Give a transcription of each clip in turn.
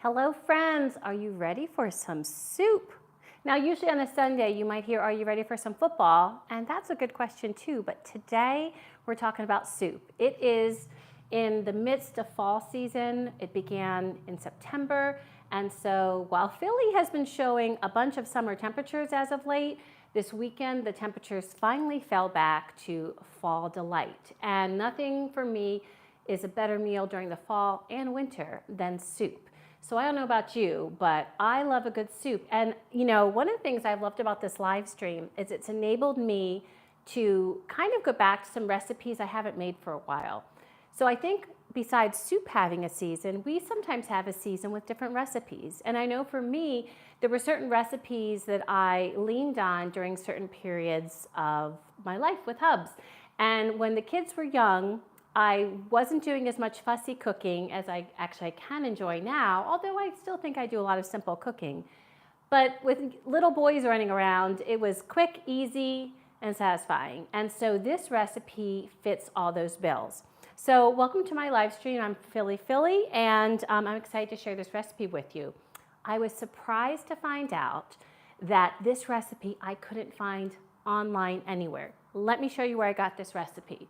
Hello friends, are you ready for some soup? Now usually on a Sunday you might hear, are you ready for some football? And that's a good question too, but today we're talking about soup. It is in the midst of fall season. It began in September, and so while Philly has been showing a bunch of summer temperatures as of late, this weekend the temperatures finally fell back to fall delight. And nothing for me is a better meal during the fall and winter than soup. So I don't know about you, but I love a good soup. And you know, one of the things I've loved about this live stream is it's enabled me to kind of go back to some recipes I haven't made for a while. So I think besides soup having a season, we sometimes have a season with different recipes. And I know for me, there were certain recipes that I leaned on during certain periods of my life with Hubs. And when the kids were young, I wasn't doing as much fussy cooking as I can enjoy now, although I still think I do a lot of simple cooking. But with little boys running around, it was quick, easy, and satisfying. And so this recipe fits all those bills. So welcome to my live stream. I'm Philly, and I'm excited to share this recipe with you. I was surprised to find out that this recipe I couldn't find online anywhere. Let me show you where I got this recipe.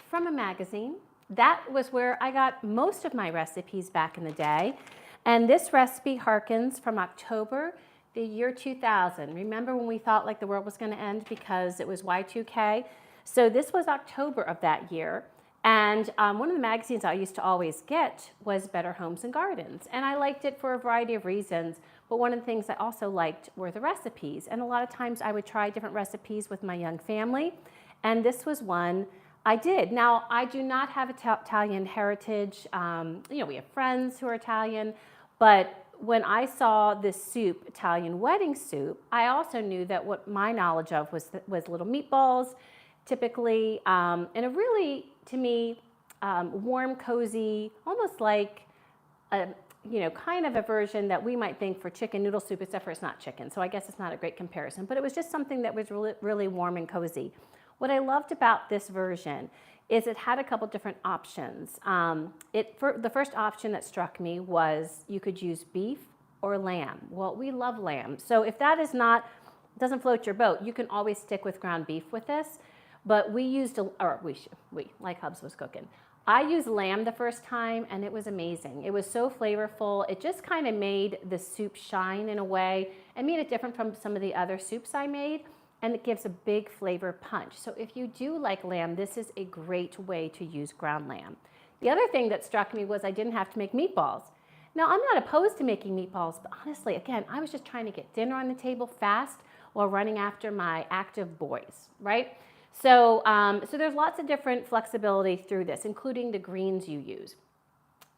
From a magazine. That was where I got most of my recipes back in the day. And this recipe harkens from October, the year 2000. Remember when we thought like the world was going to end because it was Y2K? So this was October of that year. And one of the magazines I used to always get was Better Homes and Gardens. And I liked it for a variety of reasons. But one of the things I also liked were the recipes. And a lot of times I would try different recipes with my young family. And this was one I did. Now, I do not have Italian heritage. You know, we have friends who are Italian, but when I saw this soup, Italian wedding soup, I also knew that what my knowledge of was little meatballs, typically, and a really, to me, warm, cozy, almost like a, you know, kind of a version that we might think for chicken noodle soup, except for it's not chicken. So I guess it's not a great comparison, but it was just something that was really, really warm and cozy. What I loved about this version is it had a couple different options. The first option that struck me was you could use beef or lamb. Well, we love lamb. So if that doesn't float your boat, you can always stick with ground beef with this. But we used, like Hubs was cooking. I used lamb the first time and it was amazing. It was so flavorful. It just kind of made the soup shine in a way and made it different from some of the other soups I made. And it gives a big flavor punch. So if you do like lamb, this is a great way to use ground lamb. The other thing that struck me was I didn't have to make meatballs. Now, I'm not opposed to making meatballs, but honestly, again, I was just trying to get dinner on the table fast while running after my active boys, right? So, so there's lots of different flexibility through this, including the greens you use.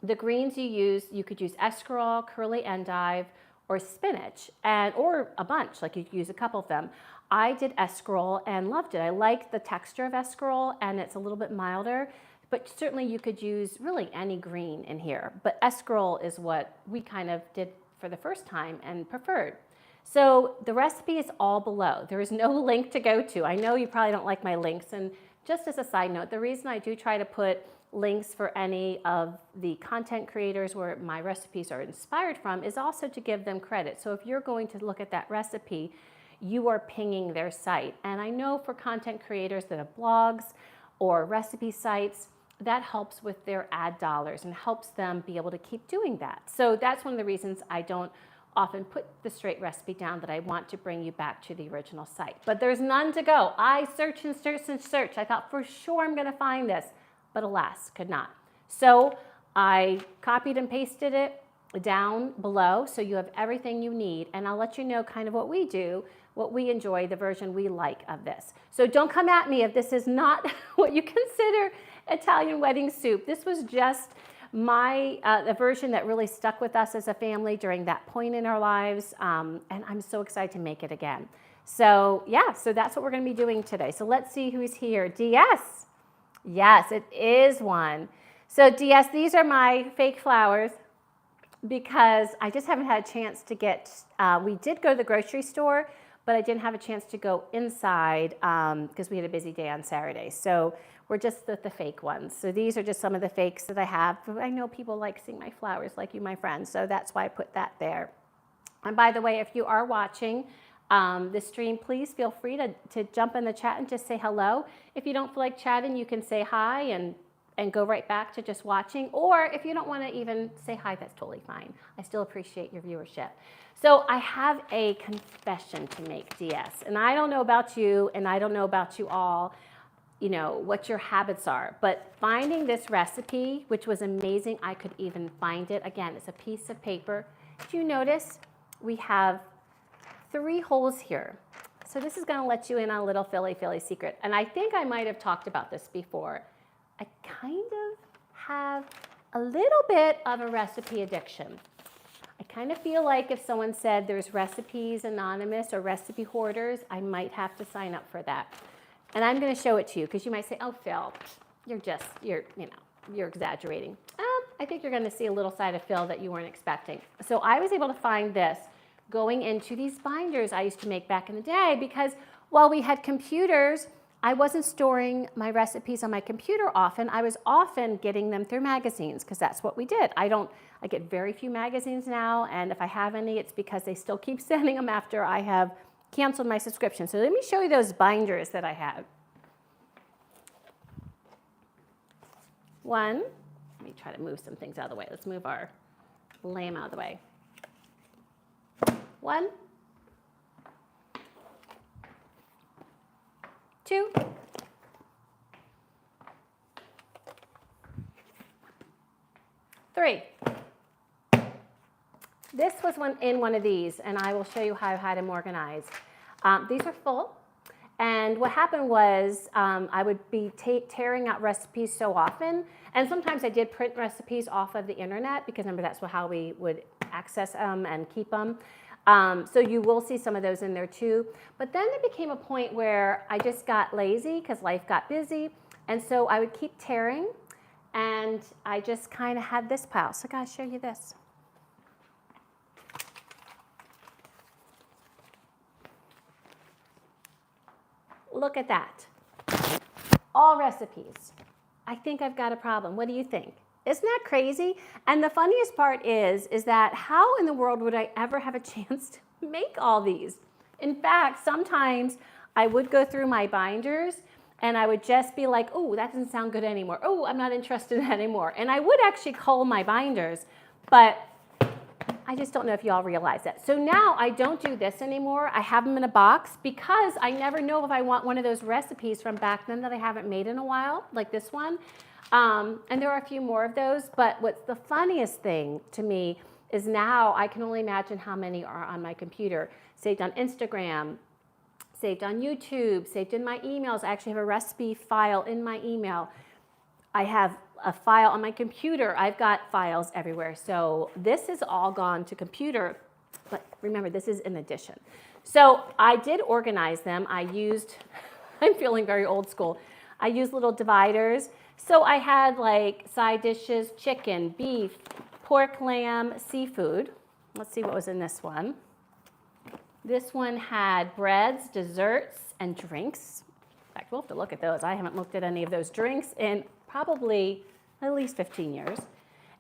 The greens you use, you could use escarole, curly endive, or spinach, or a bunch, like you could use a couple of them. I did escarole and loved it. I like the texture of escarole and it's a little bit milder, but certainly you could use really any green in here. But escarole is what we kind of did for the first time and preferred. So the recipe is all below. There is no link to go to. I know you probably don't like my links, and just as a side note, the reason I do try to put links for any of the content creators where my recipes are inspired from is also to give them credit. So if you're going to look at that recipe, you are pinging their site. And I know for content creators that have blogs or recipe sites, that helps with their ad dollars and helps them be able to keep doing that. So that's one of the reasons I don't often put the straight recipe down, that I want to bring you back to the original site. But there's none to go. I search and search and search. I thought for sure I'm gonna find this, but alas, could not. So I copied and pasted it down below so you have everything you need, and I'll let you know kind of what we do, what we enjoy, the version we like of this. So don't come at me if this is not what you consider Italian wedding soup. This was just the version that really stuck with us as a family during that point in our lives, and I'm so excited to make it again. So yeah, so that's what we're gonna be doing today. So let's see who's here. DS. Yes, it is one. So DS, these are my fake flowers because I just haven't had a chance to get, we did go to the grocery store, but I didn't have a chance to go inside because we had a busy day on Saturday. So we're just the fake ones. So these are just some of the fakes that I have. I know people like seeing my flowers, like you, my friends, so that's why I put that there. And by the way, if you are watching the stream, please feel free to jump in the chat and just say hello. If you don't feel like chatting, you can say hi and go right back to just watching. Or if you don't want to even say hi, that's totally fine. I still appreciate your viewership. So I have a confession to make, DS. And I don't know about you, and I don't know about you all, you know, what your habits are. But finding this recipe, which was amazing, I could even find it. Again, it's a piece of paper. Do you notice we have 3 holes here? So this is going to let you in on a little Philly secret. And I think I might have talked about this before. I kind of have a little bit of a recipe addiction. I kind of feel like if someone said there's recipes anonymous or recipe hoarders, I might have to sign up for that. And I'm going to show it to you because you might say, oh, Phil, you're exaggerating. I think you're going to see a little side of Phil that you weren't expecting. So I was able to find this going into these binders I used to make back in the day because while we had computers, I wasn't storing my recipes on my computer often. I was often getting them through magazines because that's what we did. I get very few magazines now, and if I have any, it's because they still keep sending them after I have canceled my subscription. So let me show you those binders that I have. One, let me try to move some things out of the way. Let's move our lamb out of the way. 1, 2, 3. This was in one of these, and I will show you how I had them organized. These are full, and what happened was I would be tearing out recipes so often, and sometimes I did print recipes off of the internet because remember that's how we would access them and keep them. So you will see some of those in there too. But then there became a point where I just got lazy because life got busy, and so I would keep tearing, and I just kind of had this pile. So I gotta show you this. Look at that. All recipes. I think I've got a problem. What do you think? Isn't that crazy? And the funniest part is that how in the world would I ever have a chance to make all these? In fact, sometimes I would go through my binders and I would just be like, oh, that doesn't sound good anymore. Oh, I'm not interested in that anymore. And I would actually cull my binders, but I just don't know if y'all realize that. So now I don't do this anymore. I have them in a box because I never know if I want one of those recipes from back then that I haven't made in a while, like this one. And there are a few more of those, but what's the funniest thing to me is now I can only imagine how many are on my computer, saved on Instagram, saved on YouTube, saved in my emails. I actually have a recipe file in my email. I have a file on my computer. I've got files everywhere. So this is all gone to computer, but remember, this is in addition. So I did organize them. I'm feeling very old school. I used little dividers. So I had like side dishes, chicken, beef, pork, lamb, seafood. Let's see what was in this one. This one had breads, desserts, and drinks. In fact, we'll have to look at those. I haven't looked at any of those drinks in probably at least 15 years.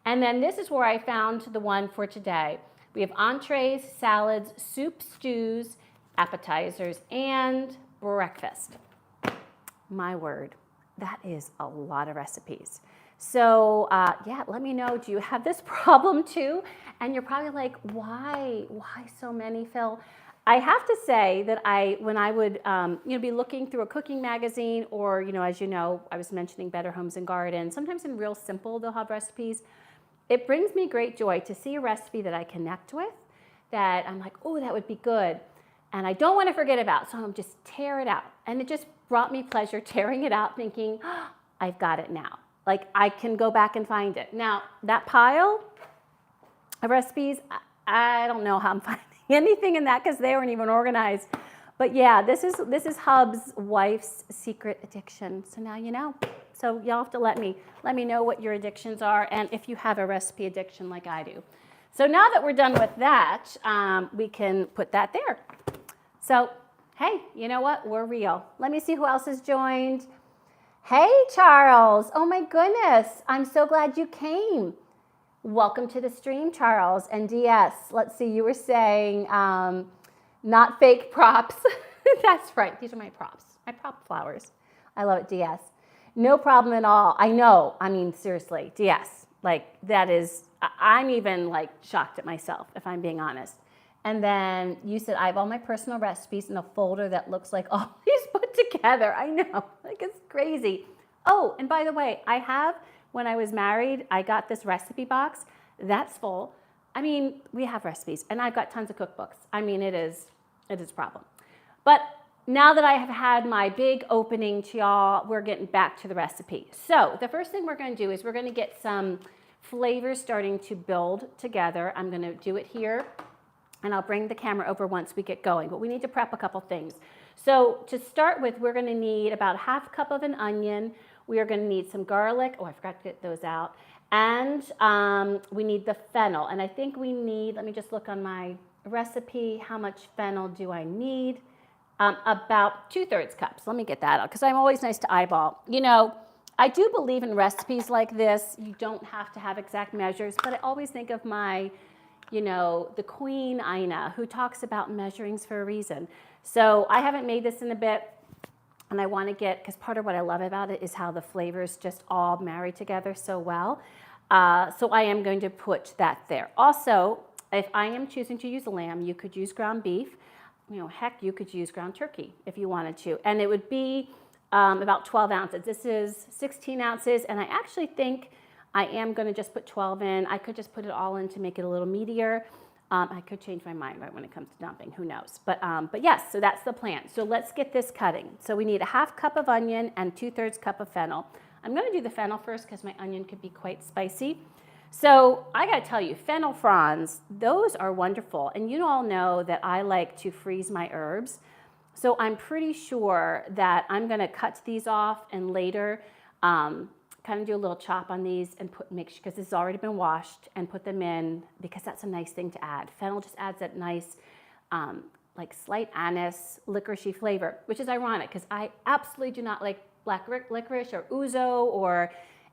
And then this is where I found the one for today. We have entrees, salads, soup, stews, appetizers, and breakfast. My word, that is a lot of recipes. So yeah, let me know, do you have this problem too? And you're probably like, why so many, Phil? I have to say that when I would be looking through a cooking magazine or, as you know, I was mentioning Better Homes and Gardens, sometimes in Real Simple they'll have recipes. It brings me great joy to see a recipe that I connect with, that I'm like, oh, that would be good. And I don't want to forget about, so I'm just tear it out. And it just brought me pleasure tearing it out thinking, oh, I've got it now. Like I can go back and find it. Now that pile of recipes, I don't know how I'm finding anything in that because they weren't even organized. But yeah, this is Hub's wife's secret addiction. So now you know. So y'all have to let me know what your addictions are and if you have a recipe addiction like I do. So now that we're done with that, we can put that there. So, hey, you know what? We're real. Let me see who else has joined. Hey, Charles. Oh my goodness. I'm so glad you came. Welcome to the stream, Charles and DS. Let's see, you were saying not fake props. That's right. These are my props, my prop flowers. I love it, DS. No problem at all. I know. I mean, seriously, DS. Like, that is, I'm even like shocked at myself, if I'm being honest. And then you said, I have all my personal recipes in a folder that looks like all these put together. I know, like it's crazy. Oh, and by the way, I have, when I was married, I got this recipe box. That's full. I mean, we have recipes, and I've got tons of cookbooks. I mean, it is a problem. But now that I have had my big opening to y'all, we're getting back to the recipe. So the first thing we're going to do is we're going to get some flavors starting to build together. I'm going to do it here, and I'll bring the camera over once we get going. But we need to prep a couple things. So to start with, we're going to need about a half cup of an onion. We are going to need some garlic. Oh, I forgot to get those out. And we need the fennel. And I think we need, let me just look on my recipe. How much fennel do I need? About 2/3 cups. Let me get that out because I'm always nice to eyeball. You know, I do believe in recipes like this. You don't have to have exact measures, but I always think of my, you know, the Queen Ina, who talks about measurings for a reason. So I haven't made this in a bit, and I want to get, because part of what I love about it is how the flavors just all marry together so well. So I am going to put that there. Also, if I am choosing to use lamb, you could use ground beef. You know, heck, you could use ground turkey if you wanted to. And it would be about 12 ounces. This is 16 ounces, and I actually think I am going to just put 12 in. I could just put it all in to make it a little meatier. I could change my mind right when it comes to dumping. Who knows? But yes, so that's the plan. So let's get this cutting. So we need a half cup of onion and 2/3 cup of fennel. I'm going to do the fennel first because my onion could be quite spicy. So I got to tell you, fennel fronds, those are wonderful. And you all know that I like to freeze my herbs. So I'm pretty sure that I'm going to cut these off and later kind of do a little chop on these and make sure, because this has already been washed, and put them in because that's a nice thing to add. Fennel just adds that nice like slight anise, licoricey flavor, which is ironic because I absolutely do not like black licorice or ouzo or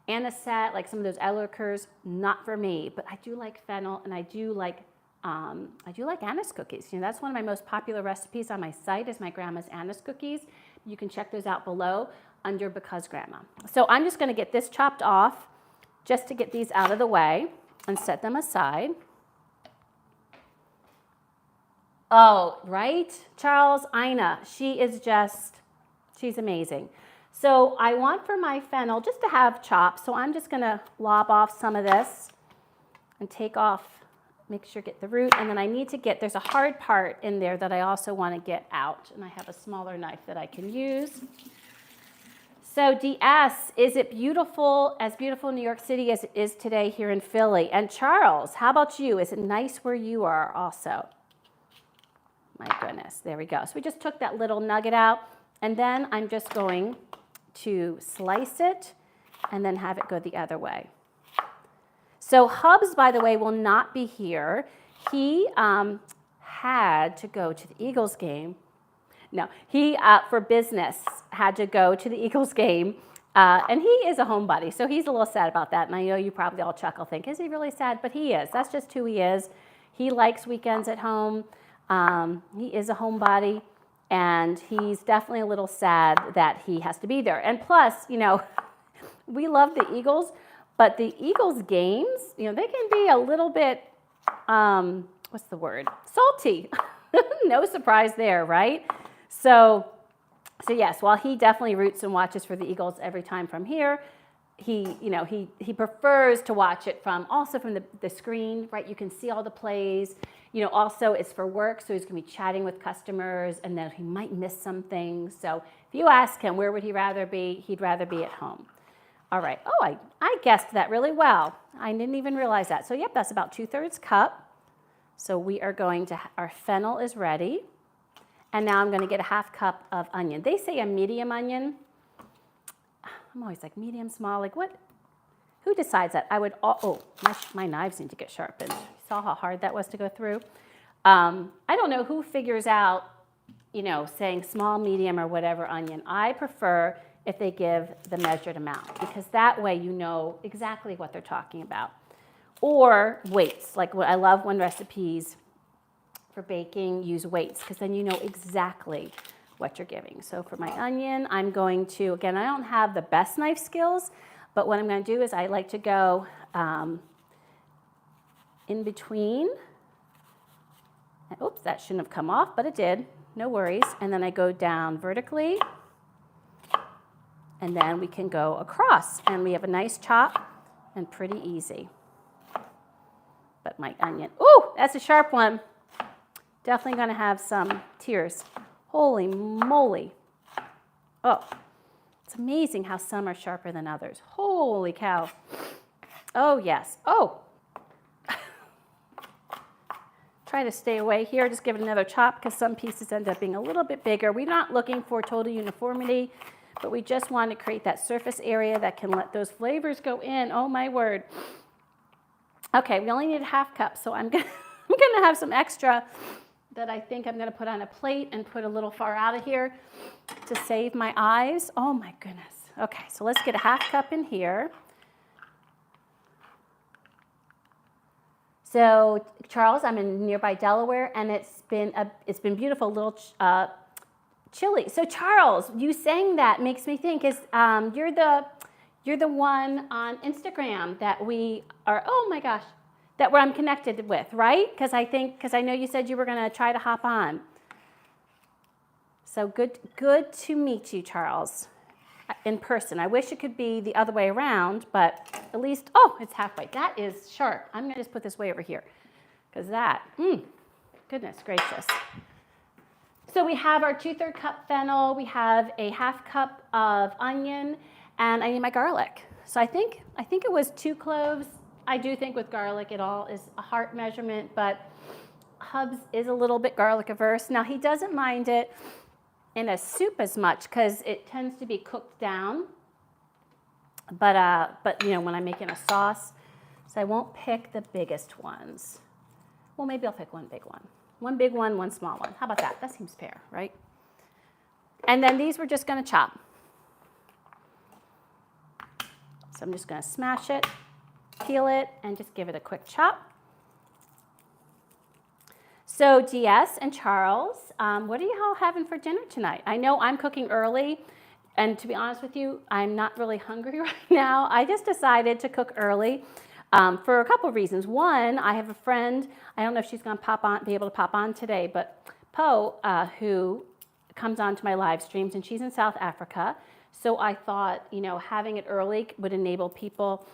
anisette, like some of those liqueurs, not for me. But I do like fennel, and I do like anise cookies. You know, that's one of my most popular recipes on my site is my grandma's anise cookies. You can check those out below under Because Grandma. So I'm just going to get this chopped off just to get these out of the way and set them aside. Oh, right? Charles, Ina, she's amazing. So I want for my fennel just to have chopped, so I'm just going to lob off some of this and take off, make sure get the root, and then I need to get, there's a hard part in there that I also want to get out, and I have a smaller knife that I can use. So DS, is it beautiful, as beautiful in New York City as it is today here in Philly? And Charles, how about you? Is it nice where you are also? My goodness, there we go. So we just took that little nugget out, and then I'm just going to slice it and then have it go the other way. So Hubs, by the way, will not be here. He had to go to the Eagles game. No, he, for business, had to go to the Eagles game, and he is a homebody, so he's a little sad about that, and I know you probably all chuckle, think, is he really sad? But he is. That's just who he is. He likes weekends at home. He is a homebody, and he's definitely a little sad that he has to be there. And plus, you know, we love the Eagles, but the Eagles games, you know, they can be a little bit, what's the word? Salty. No surprise there, right? So yes, while he definitely roots and watches for the Eagles every time from here, he prefers to watch it also from the screen, right? You can see all the plays. You know, also it's for work, so he's going to be chatting with customers, and then he might miss some things. So if you ask him where would he rather be, he'd rather be at home. All right. Oh, I guessed that really well. I didn't even realize that. So yep, that's about 2/3 cup. So we are going to, our fennel is ready. And now I'm going to get a half cup of onion. They say a medium onion. I'm always like medium, small, like what? Who decides that? I would, my knives need to get sharpened. You saw how hard that was to go through? I don't know who figures out you know, saying small, medium, or whatever onion. I prefer if they give the measured amount, because that way you know exactly what they're talking about. Or weights, like what I love when recipes for baking use weights, because then you know exactly what you're giving. So for my onion, I'm going to, again, I don't have the best knife skills, but what I'm going to do is I like to go in between. Oops, that shouldn't have come off, but it did. No worries. And then I go down vertically, and then we can go across, and we have a nice chop and pretty easy. But my onion, ooh, that's a sharp one. Definitely going to have some tears. Holy moly. Oh, it's amazing how some are sharper than others. Holy cow. Oh, yes. Oh. Try to stay away here. Just give it another chop because some pieces end up being a little bit bigger. We're not looking for total uniformity, but we just want to create that surface area that can let those flavors go in. Oh, my word. Okay, we only need a half cup, so I'm going to have some extra that I think I'm going to put on a plate and put a little far out of here to save my eyes. Oh, my goodness. Okay, so let's get a half cup in here. So, Charles, I'm in nearby Delaware, and it's been beautiful, little chilly. So, Charles, you saying that makes me think you're the one on Instagram that we are. Oh my gosh, that I'm connected with, right? Because I know you said you were going to try to hop on. So good to meet you, Charles, in person. I wish it could be the other way around, but at least, oh, it's halfway. That is sharp. I'm going to just put this way over here because goodness gracious. So we have our 2/3 cup fennel. We have a half cup of onion, and I need my garlic. So I think it was 2 cloves. I do think with garlic it all is a heart measurement, but Hubs is a little bit garlic averse. Now he doesn't mind it in a soup as much because it tends to be cooked down. But you know, when I'm making a sauce, so I won't pick the biggest ones. Well, maybe I'll pick one big one. One big one, one small one. How about that? That seems fair, right? And then these we're just going to chop. So I'm just going to smash it, peel it, and just give it a quick chop. So DS and Charles, what are you all having for dinner tonight? I know I'm cooking early, and to be honest with you, I'm not really hungry right now. I just decided to cook early for a couple of reasons. One, I have a friend, I don't know if she's going to be able to pop on today, but Poe, who comes on to my live streams, and she's in South Africa. So I thought, you know, having it early would enable people.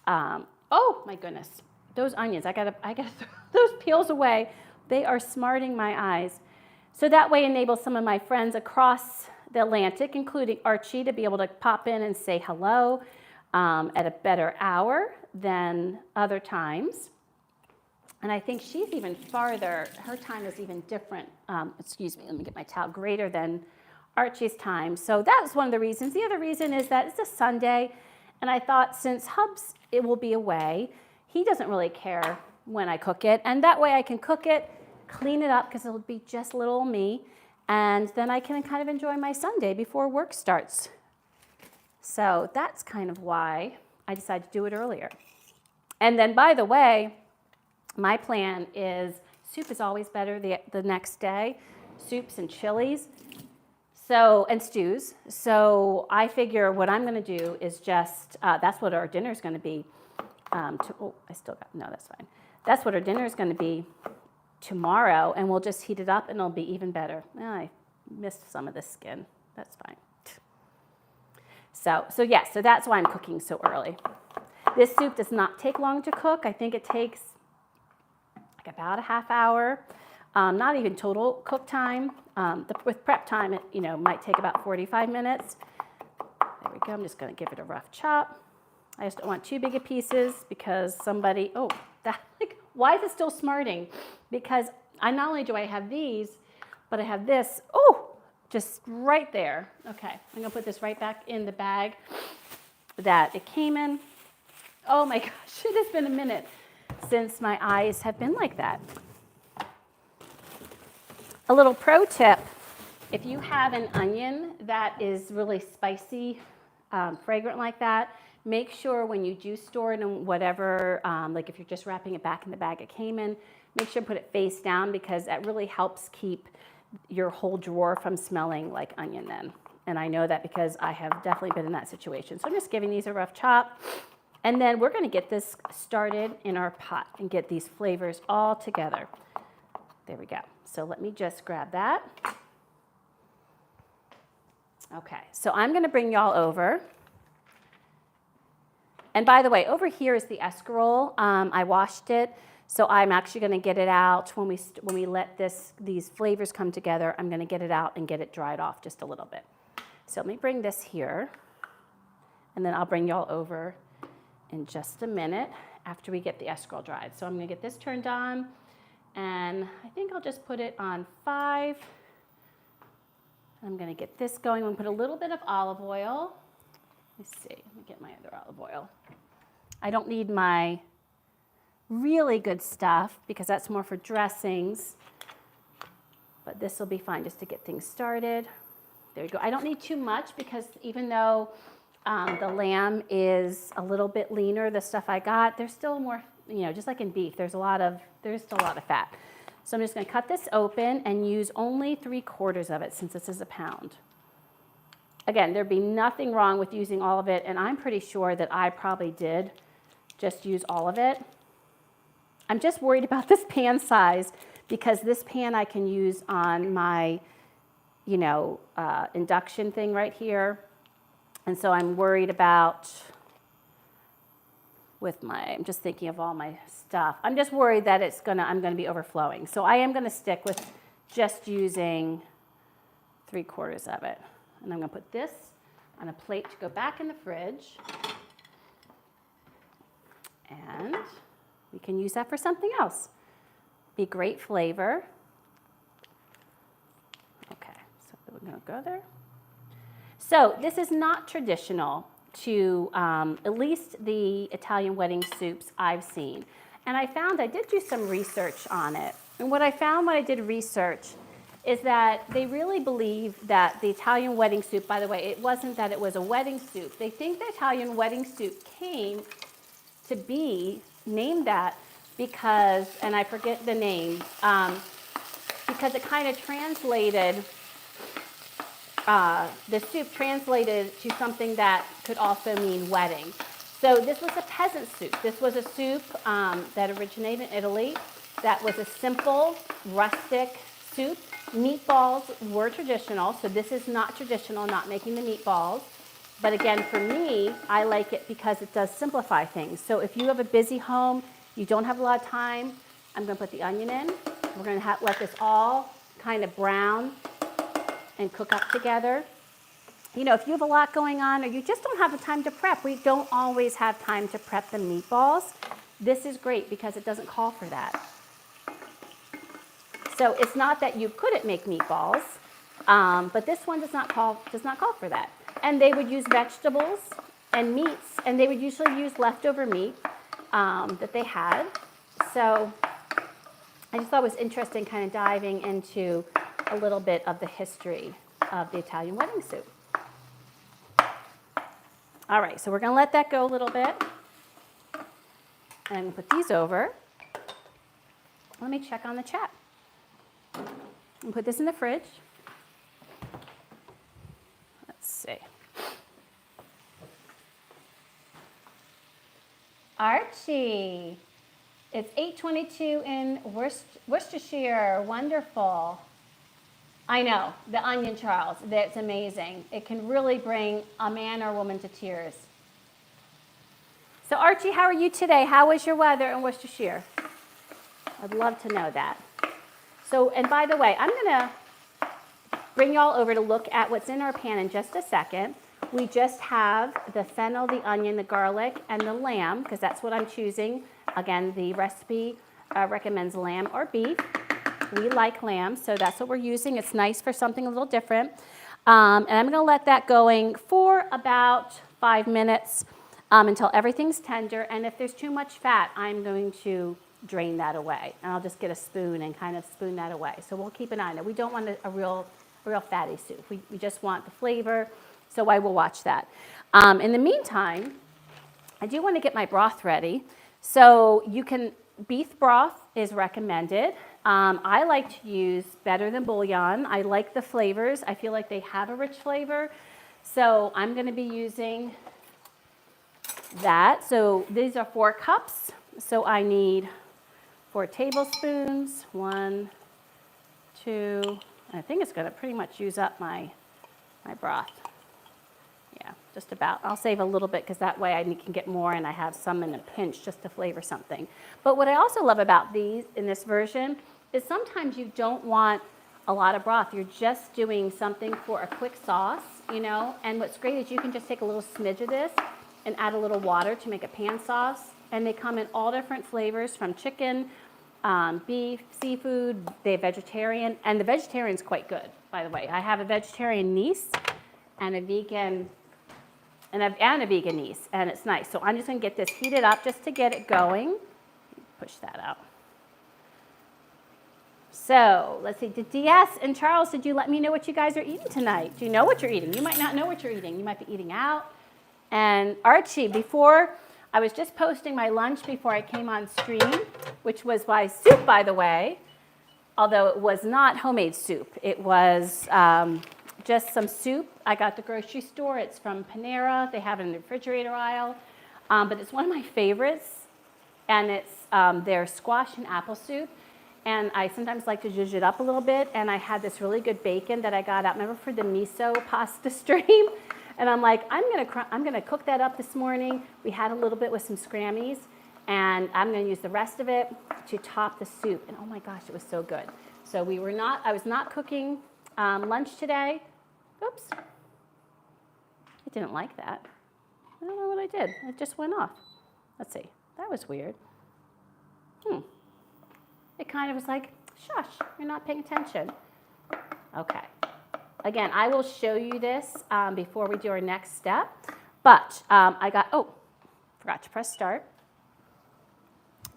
Oh my goodness, those onions! I gotta throw those peels away. They are smarting my eyes. So that way enables some of my friends across the Atlantic, including Archie, to be able to pop in and say hello at a better hour than other times. And I think she's even farther. Her time is even different. Excuse me, let me get my towel. Greater than Archie's time. So that's one of the reasons. The other reason is that it's a Sunday, and I thought since Hubs it will be away, he doesn't really care when I cook it, and that way I can cook it, clean it up because it'll be just little me, and then I can kind of enjoy my Sunday before work starts. So that's kind of why I decided to do it earlier. And then, by the way, my plan is soup is always better the next day, soups and chilies. So, and stews. So I figure what I'm going to do is just, that's what our dinner is going to be. No, that's fine. That's what our dinner is going to be tomorrow, and we'll just heat it up, and it'll be even better. I missed some of the skin. That's fine. So yes, so that's why I'm cooking so early. This soup does not take long to cook. I think it takes like about a half hour. Not even total cook time. With prep time, it might take about 45 minutes. There we go. I'm just going to give it a rough chop. I just don't want too big of pieces because somebody, why is it still smarting? Because not only do I have these, but I have this, just right there. Okay, I'm going to put this right back in the bag that it came in. Oh my gosh, it has been a minute since my eyes have been like that. A little pro tip If you have an onion that is really spicy, fragrant like that, make sure when you do store it in whatever, like if you're just wrapping it back in the bag it came in, make sure to put it face down because that really helps keep your whole drawer from smelling like onion then. And I know that because I have definitely been in that situation. So I'm just giving these a rough chop. And then we're going to get this started in our pot and get these flavors all together. There we go. So let me just grab that. Okay, so I'm going to bring y'all over. And by the way, over here is the escarole. I washed it, so I'm actually going to get it out when we let these flavors come together. I'm going to get it out and get it dried off just a little bit. So let me bring this here, and then I'll bring y'all over in just a minute after we get the escarole dried. So I'm going to get this turned on, and I think I'll just put it on 5. I'm going to get this going. I'm going to put a little bit of olive oil. Let's see. Let me get my other olive oil. I don't need my really good stuff because that's more for dressings, but this will be fine just to get things started. There we go. I don't need too much because even though the lamb is a little bit leaner, the stuff I got, there's still more, just like in beef, there's still a lot of fat. So I'm just going to cut this open and use only 3/4 of it since this is a pound. Again, there'd be nothing wrong with using all of it, and I'm pretty sure that I probably did just use all of it. I'm just worried about this pan size because this pan I can use on my, induction thing right here. And so I'm worried about I'm just thinking of all my stuff. I'm just worried that I'm gonna be overflowing. So I am gonna stick with just using 3/4 of it. And I'm gonna put this on a plate to go back in the fridge. And we can use that for something else. Be great flavor. Okay, so we're gonna go there. So this is not traditional to at least the Italian wedding soups I've seen. And I did do some research on it. And what I found when I did research is that they really believe that the Italian wedding soup, by the way, it wasn't that it was a wedding soup. They think the Italian wedding soup came to be named that because, and I forget the name, because it kind of translated, the soup translated to something that could also mean wedding. So this was a peasant soup. This was a soup that originated in Italy that was a simple, rustic soup. Meatballs were traditional, so this is not traditional, not making the meatballs. But again, for me, I like it because it does simplify things. So if you have a busy home, you don't have a lot of time, I'm going to put the onion in. We're going to let this all kind of brown and cook up together. If you have a lot going on or you just don't have the time to prep, we don't always have time to prep the meatballs. This is great because it doesn't call for that. So it's not that you couldn't make meatballs, but this one does not call for that. And they would use vegetables and meats, and they would usually use leftover meat that they had. So I just thought it was interesting kind of diving into a little bit of the history of the Italian wedding soup. All right, so we're going to let that go a little bit. And put these over. Let me check on the chat. And put this in the fridge. Let's see. Archie, it's 8:22 in Worcestershire. Wonderful. I know, the onion, Charles. That's amazing. It can really bring a man or woman to tears. So Archie, how are you today? How was your weather in Worcestershire? I'd love to know that. So, and by the way, I'm going to bring y'all over to look at what's in our pan in just a second. We just have the fennel, the onion, the garlic, and the lamb, because that's what I'm choosing. Again, the recipe recommends lamb or beef. We like lamb, so that's what we're using. It's nice for something a little different. And I'm going to let that going for about 5 minutes until everything's tender. And if there's too much fat, I'm going to drain that away. And I'll just get a spoon and kind of spoon that away. So we'll keep an eye on it. We don't want a real fatty soup. We just want the flavor, so I will watch that. In the meantime, I do want to get my broth ready. So beef broth is recommended. I like to use better than bouillon. I like the flavors. I feel like they have a rich flavor. So I'm going to be using that. So these are 4 cups. So I need 4 tablespoons. 1, 2, I think it's going to pretty much use up my broth. Yeah, just about. I'll save a little bit because that way I can get more and I have some in a pinch just to flavor something. But what I also love about these in this version is sometimes you don't want a lot of broth. You're just doing something for a quick sauce, you know. And what's great is you can just take a little smidge of this and add a little water to make a pan sauce. And they come in all different flavors from chicken, beef, seafood, they're vegetarian. And the vegetarian's quite good, by the way. I have a vegetarian niece and a vegan niece, and it's nice. So I'm just going to get this heated up just to get it going. Push that out. So let's see, did DS and Charles, did you let me know what you guys are eating tonight? Do you know what you're eating? You might not know what you're eating. You might be eating out. And Archie, I was just posting my lunch before I came on stream, which was my soup, by the way, although it was not homemade soup. It was just some soup. I got the grocery store. It's from Panera. They have it in the refrigerator aisle. But it's one of my favorites, and it's their squash and apple soup. And I sometimes like to zhuzh it up a little bit. And I had this really good bacon that I got out, remember, for the miso pasta stream? And I'm like, I'm gonna cook that up this morning. We had a little bit with some scrammies, and I'm gonna use the rest of it to top the soup. And oh my gosh, it was so good. So I was not cooking lunch today. Oops, I didn't like that. I don't know what I did. It just went off. Let's see, that was weird. It kind of was like, shush, you're not paying attention. Okay. Again, I will show you this before we do our next step. But forgot to press start.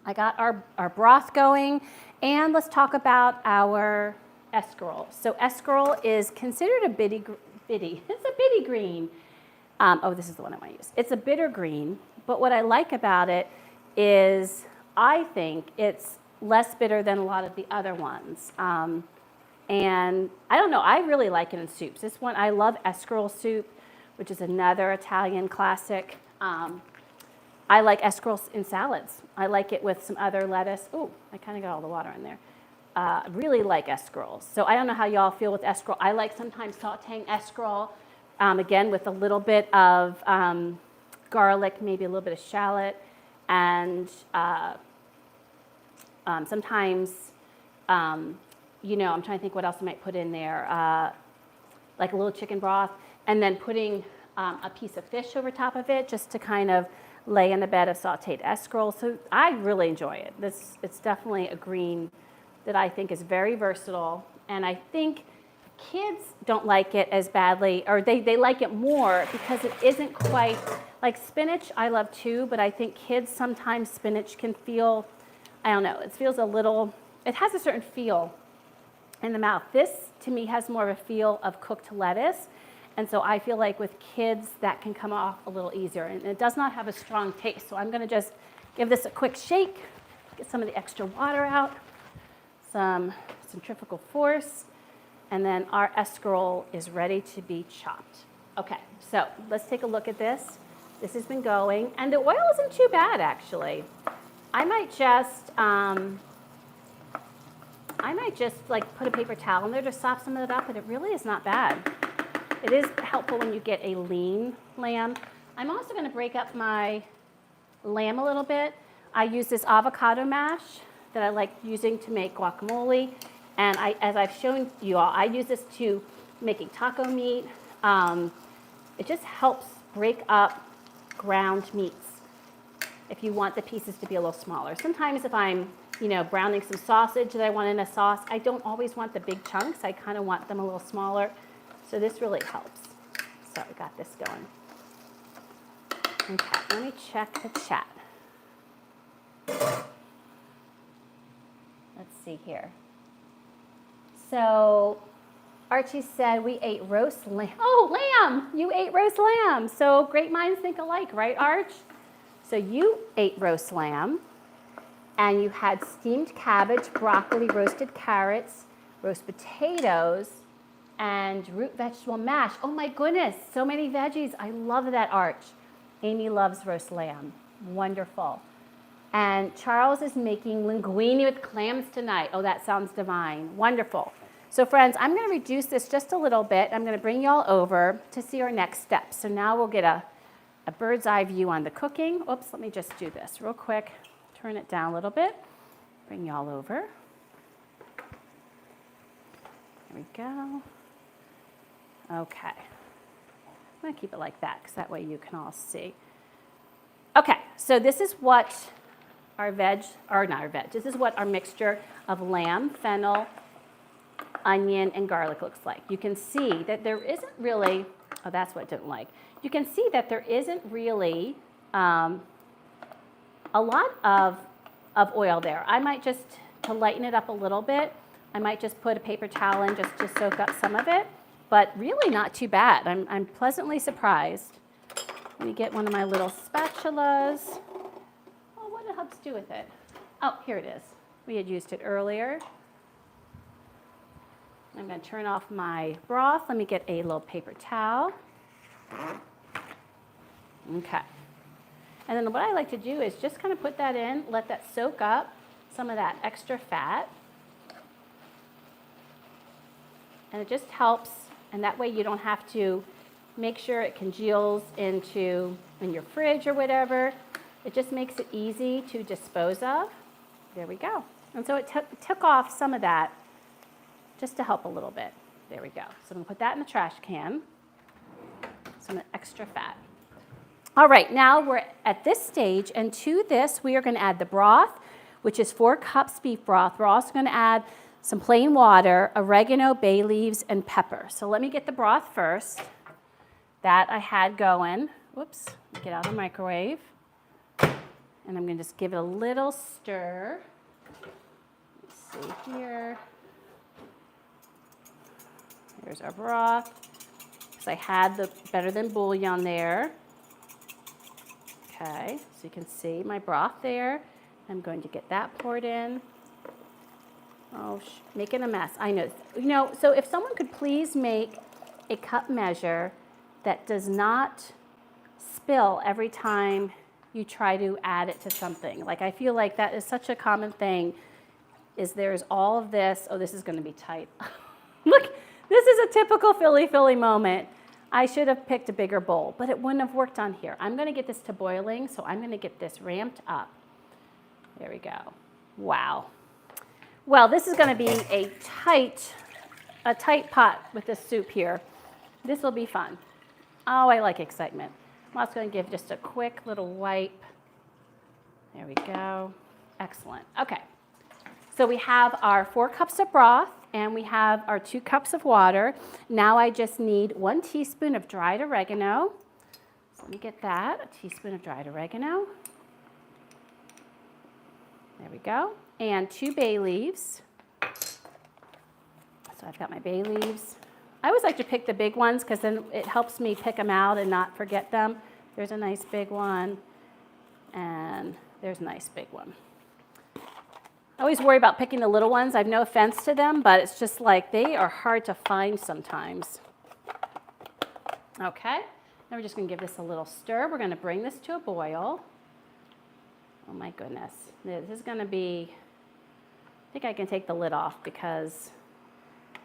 I got our broth going, and let's talk about our escarole. So escarole is considered a bitty, it's a bitty green. This is the one I want to use. It's a bitter green, but what I like about it is I think it's less bitter than a lot of the other ones. And I don't know, I really like it in soups. This one, I love escarole soup, which is another Italian classic. I like escarole in salads. I like it with some other lettuce. Ooh, I kind of got all the water in there. Really like escaroles. So I don't know how y'all feel with escarole. I like sometimes sauteing escarole, again, with a little bit of garlic, maybe a little bit of shallot, and sometimes, I'm trying to think what else I might put in there, like a little chicken broth, and then putting a piece of fish over top of it just to kind of lay in a bed of sauteed escarole. So I really enjoy it. It's definitely a green that I think is very versatile, and I think kids don't like it as badly, or they like it more because it isn't quite, like spinach I love too, but I think kids sometimes spinach can feel, I don't know, it has a certain feel in the mouth. This, to me, has more of a feel of cooked lettuce. And so I feel like with kids, that can come off a little easier. And it does not have a strong taste. So I'm going to just give this a quick shake, get some of the extra water out, some centrifugal force, and then our escarole is ready to be chopped. Okay, so let's take a look at this. This has been going, and the oil isn't too bad, actually. I might just like put a paper towel in there to sop some of it up, but it really is not bad. It is helpful when you get a lean lamb. I'm also going to break up my lamb a little bit. I use this avocado mash that I like using to make guacamole, and as I've shown you all, I use this to making taco meat. It just helps break up ground meats if you want the pieces to be a little smaller. Sometimes if I'm browning some sausage that I want in a sauce, I don't always want the big chunks. I kind of want them a little smaller. So this really helps. So I got this going. Okay, let me check the chat. Let's see here. So Archie said we ate roast lamb. Oh, lamb! You ate roast lamb. So great minds think alike, right, Arch? So you ate roast lamb, and you had steamed cabbage, broccoli, roasted carrots, roast potatoes, and root vegetable mash. Oh my goodness, so many veggies. I love that, Arch. Amy loves roast lamb. Wonderful. And Charles is making linguine with clams tonight. Oh, that sounds divine. Wonderful. So friends, I'm going to reduce this just a little bit. I'm going to bring you all over to see our next steps. So now we'll get a bird's eye view on the cooking. Oops, let me just do this real quick. Turn it down a little bit. Bring you all over. There we go. Okay. I'm going to keep it like that because that way you can all see. Okay, so this is what this is what our mixture of lamb, fennel, onion, and garlic looks like. You can see that there isn't really, oh, that's what I didn't like. You can see that there isn't really a lot of oil there. I might just, to lighten it up a little bit, I might just put a paper towel in just to soak up some of it, but really not too bad. I'm pleasantly surprised. Let me get one of my little spatulas. Oh, what did Hubs do with it? Oh, here it is. We had used it earlier. I'm going to turn off my broth. Let me get a little paper towel. Okay. And then what I like to do is just kind of put that in, let that soak up some of that extra fat. And it just helps, and that way you don't have to make sure it congeals in your fridge or whatever. It just makes it easy to dispose of. There we go. And so it took off some of that just to help a little bit. There we go. So I'm going to put that in the trash can. Some extra fat. All right, now we're at this stage, and to this we are going to add the broth, which is 4 cups beef broth. We're also going to add some plain water, oregano, bay leaves, and pepper. So let me get the broth first. That I had going. Whoops, get out of the microwave. And I'm going to just give it a little stir. Let's see here. Here's our broth. Because I had the better than bouillon there. Okay, so you can see my broth there. I'm going to get that poured in. Oh, making a mess. I know. You know, so if someone could please make a cup measure that does not spill every time you try to add it to something. Like I feel like that is such a common thing, is there's all of this. Oh, this is going to be tight. Look, this is a typical Philly moment. I should have picked a bigger bowl, but it wouldn't have worked on here. I'm going to get this to boiling, so I'm going to get this ramped up. There we go. Wow. Well, this is going to be a tight pot with this soup here. This will be fun. Oh, I like excitement. I'm also going to give just a quick little wipe. There we go. Excellent. Okay. So we have our 4 cups of broth, and we have our 2 cups of water. Now I just need 1 teaspoon of dried oregano. So let me get that, a teaspoon of dried oregano. There we go. And 2 bay leaves. So I've got my bay leaves. I always like to pick the big ones because then it helps me pick them out and not forget them. There's a nice big one, and there's a nice big one. I always worry about picking the little ones. I have no offense to them, but it's just like they are hard to find sometimes. Okay, now we're just going to give this a little stir. We're going to bring this to a boil. Oh my goodness. This is going to be, I think I can take the lid off because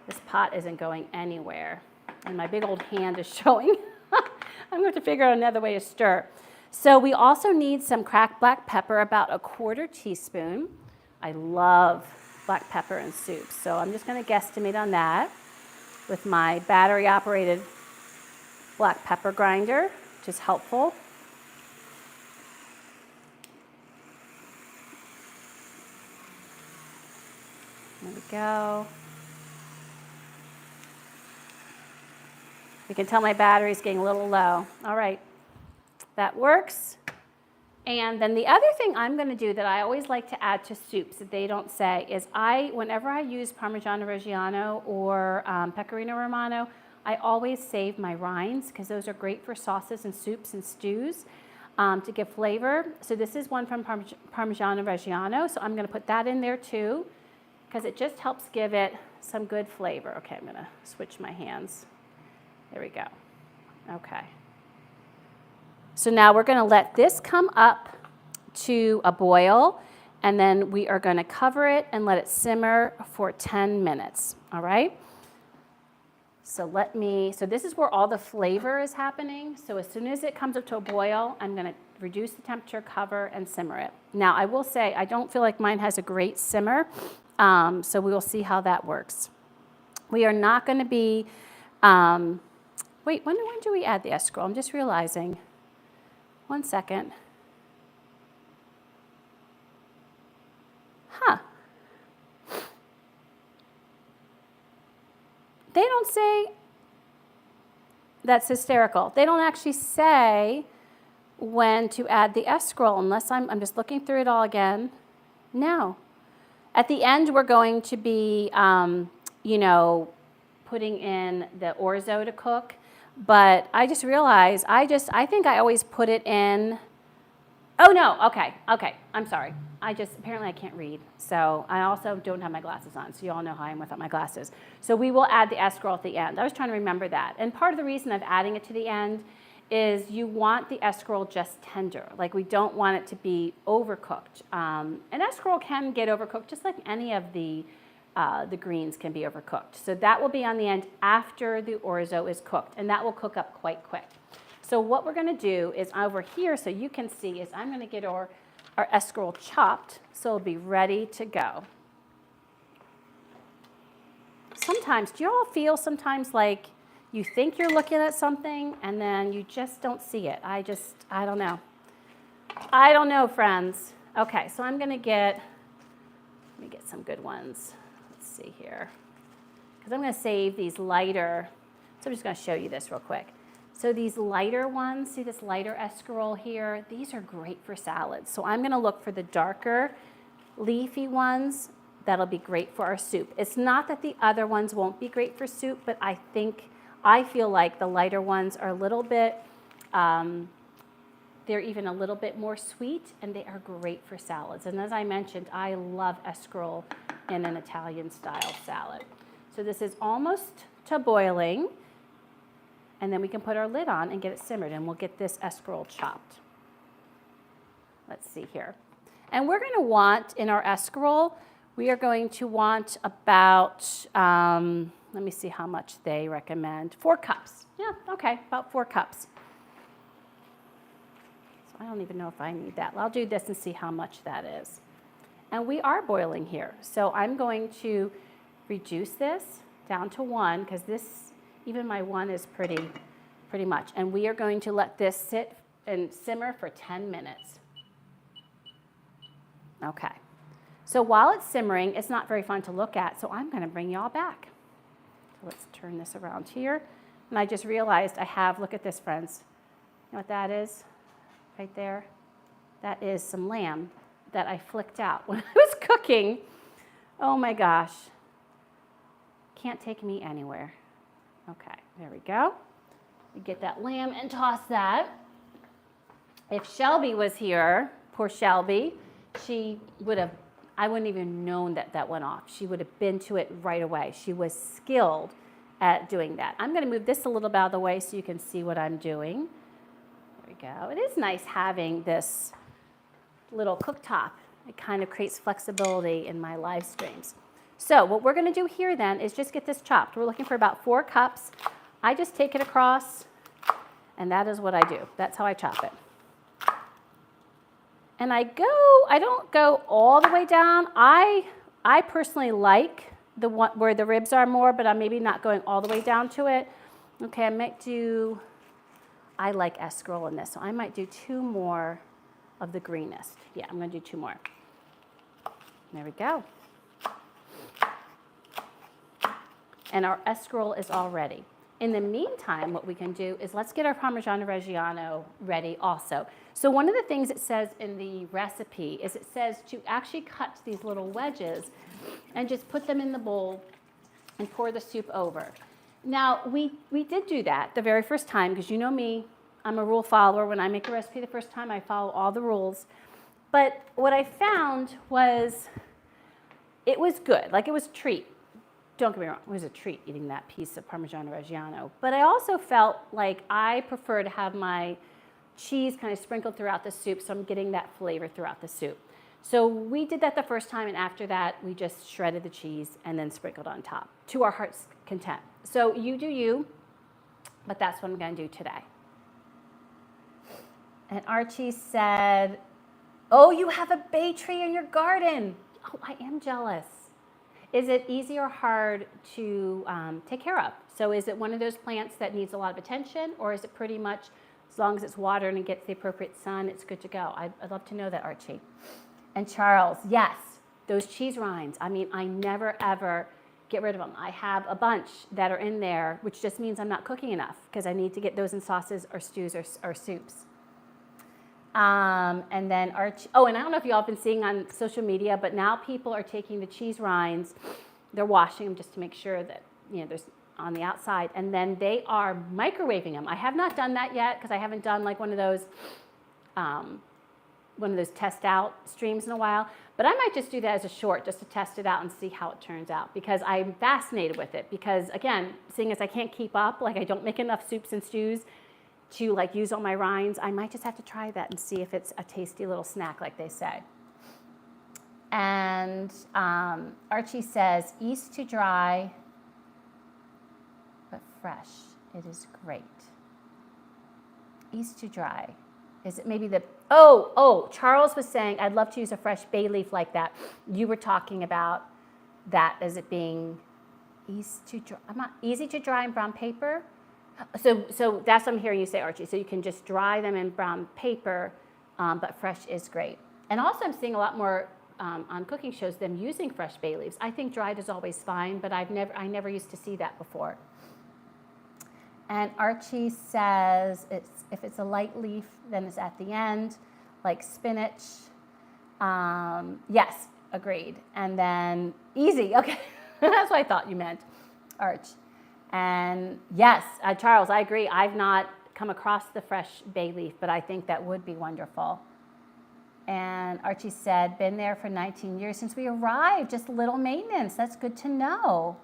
this pot isn't going anywhere. And my big old hand is showing. I'm going to figure out another way to stir. So we also need some cracked black pepper, about a 1/4 teaspoon. I love black pepper in soup, so I'm just going to guesstimate on that with my battery-operated black pepper grinder, which is helpful. There we go. You can tell my battery's getting a little low. All right, that works. And then the other thing I'm going to do that I always like to add to soups that they don't say is whenever I use Parmigiano-Reggiano or Pecorino Romano, I always save my rinds because those are great for sauces and soups and stews to give flavor. So this is one from Parmigiano-Reggiano, so I'm going to put that in there too because it just helps give it some good flavor. Okay, I'm going to switch my hands. There we go. Okay. So now we're going to let this come up to a boil, and then we are going to cover it and let it simmer for 10 minutes, all right? So this is where all the flavor is happening. So as soon as it comes up to a boil, I'm going to reduce the temperature, cover, and simmer it. Now, I will say I don't feel like mine has a great simmer, so we will see how that works. We are not going to be, wait, when do we add the escarole? I'm just realizing. 1 second. Huh. They don't say, that's hysterical. They don't actually say when to add the escarole unless I'm just looking through it all again. No. At the end, we're going to be, putting in the orzo to cook. But I just realized, I think I always put it in. Oh no, okay, I'm sorry. Apparently I can't read. So I also don't have my glasses on, so you all know how I am without my glasses. So we will add the escarole at the end. I was trying to remember that. And part of the reason of adding it to the end is you want the escarole just tender. Like we don't want it to be overcooked. And escarole can get overcooked just like any of the greens can be overcooked. So that will be on the end after the orzo is cooked, and that will cook up quite quick. So what we're going to do is over here, so you can see, is I'm going to get our escarole chopped so it'll be ready to go. Sometimes, do you all feel sometimes like you think you're looking at something and then you just don't see it? I don't know. I don't know, friends. Okay, so let me get some good ones. Let's see here. Because I'm going to save these lighter, so I'm just going to show you this real quick. So these lighter ones, see this lighter escarole here? These are great for salads. So I'm going to look for the darker leafy ones. That'll be great for our soup. It's not that the other ones won't be great for soup, but I feel like the lighter ones are a little bit, they're even a little bit more sweet, and they are great for salads. And as I mentioned, I love escarole in an Italian style salad. So this is almost to boiling, and then we can put our lid on and get it simmered, and we'll get this escarole chopped. Let's see here. And we're going to want, in our escarole, we are going to want about, let me see how much they recommend. 4 cups. Yeah, okay, about 4 cups. So I don't even know if I need that. I'll do this and see how much that is. And we are boiling here. So I'm going to reduce this down to 1, because this, even my 1 is pretty much. And we are going to let this sit and simmer for 10 minutes. Okay. So while it's simmering, it's not very fun to look at, so I'm going to bring y'all back. So let's turn this around here. And I just realized I have, look at this, friends. You know what that is? Right there? That is some lamb that I flicked out when I was cooking. Oh my gosh. Can't take me anywhere. Okay, there we go. We get that lamb and toss that. If Shelby was here, poor Shelby, I wouldn't even known that went off. She would have been to it right away. She was skilled at doing that. I'm going to move this a little bit out of the way so you can see what I'm doing. There we go. It is nice having this little cooktop. It kind of creates flexibility in my live streams. So what we're going to do here then is just get this chopped. We're looking for about 4 cups. I just take it across, and that is what I do. That's how I chop it. And I don't go all the way down. I personally like the one where the ribs are more, but I'm maybe not going all the way down to it. Okay, I like escarole in this, so I might do 2 more of the greenest. Yeah, I'm going to do 2 more. There we go. And our escarole is all ready. In the meantime, what we can do is let's get our Parmigiano-Reggiano ready also. So one of the things it says in the recipe is it says to actually cut these little wedges and just put them in the bowl and pour the soup over. Now, we did do that the very first time, because you know me, I'm a rule follower. When I make a recipe the first time, I follow all the rules. But what I found was it was good, like it was a treat. Don't get me wrong, it was a treat eating that piece of Parmigiano-Reggiano. But I also felt like I prefer to have my cheese kind of sprinkled throughout the soup, so I'm getting that flavor throughout the soup. So we did that the first time, and after that, we just shredded the cheese and then sprinkled on top, to our heart's content. So you do you, but that's what I'm gonna do today. And Archie said, oh, you have a bay tree in your garden. Oh, I am jealous. Is it easy or hard to take care of? So is it one of those plants that needs a lot of attention, or is it pretty much, as long as it's watered and gets the appropriate sun, it's good to go? I'd love to know that, Archie. And Charles, yes, those cheese rinds. I mean, I never, ever get rid of them. I have a bunch that are in there, which just means I'm not cooking enough, because I need to get those in sauces or stews or soups. And then Archie, oh, and I don't know if you all have been seeing on social media, but now people are taking the cheese rinds, they're washing them just to make sure that, you know, there's on the outside, and then they are microwaving them. I have not done that yet, because I haven't done like one of those test out streams in a while, but I might just do that as a short, just to test it out and see how it turns out, because I'm fascinated with it, because again, seeing as I can't keep up, like I don't make enough soups and stews to like use all my rinds, I might just have to try that and see if it's a tasty little snack like they say. And Archie says, east to dry, but fresh. It is great. East to dry. Is it maybe the, oh, Charles was saying, I'd love to use a fresh bay leaf like that. You were talking about that as it being east to dry, easy to dry in brown paper. So that's what I'm hearing you say, Archie. So you can just dry them in brown paper, but fresh is great. And also I'm seeing a lot more on cooking shows them using fresh bay leaves. I think dried is always fine, but I never used to see that before. And Archie says if it's a light leaf, then it's at the end, like spinach. Yes, agreed. And then easy, okay. That's what I thought you meant, Arch. And yes, Charles, I agree. I've not come across the fresh bay leaf, but I think that would be wonderful. And Archie said, been there for 19 years since we arrived, just a little maintenance. That's good to know.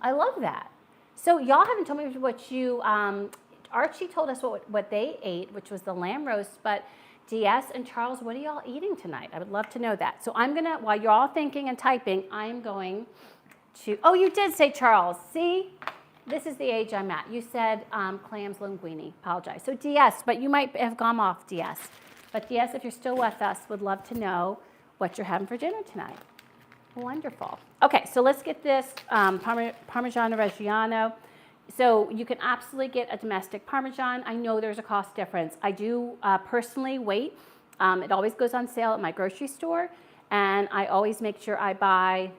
I love that. So y'all haven't told me what you, Archie told us what they ate, which was the lamb roast, but DS and Charles, what are y'all eating tonight? I would love to know that. So I'm gonna, while you're all thinking and typing, I'm going to, oh, you did say Charles, see? This is the age I'm at. You said clams linguine. Apologize. So DS, but you might have gone off DS. But DS, if you're still with us, would love to know what you're having for dinner tonight. Wonderful. Okay, so let's get this Parmigiano-Reggiano. So you can absolutely get a domestic Parmesan. I know there's a cost difference. I do personally wait. It always goes on sale at my grocery store, and I always make sure I buy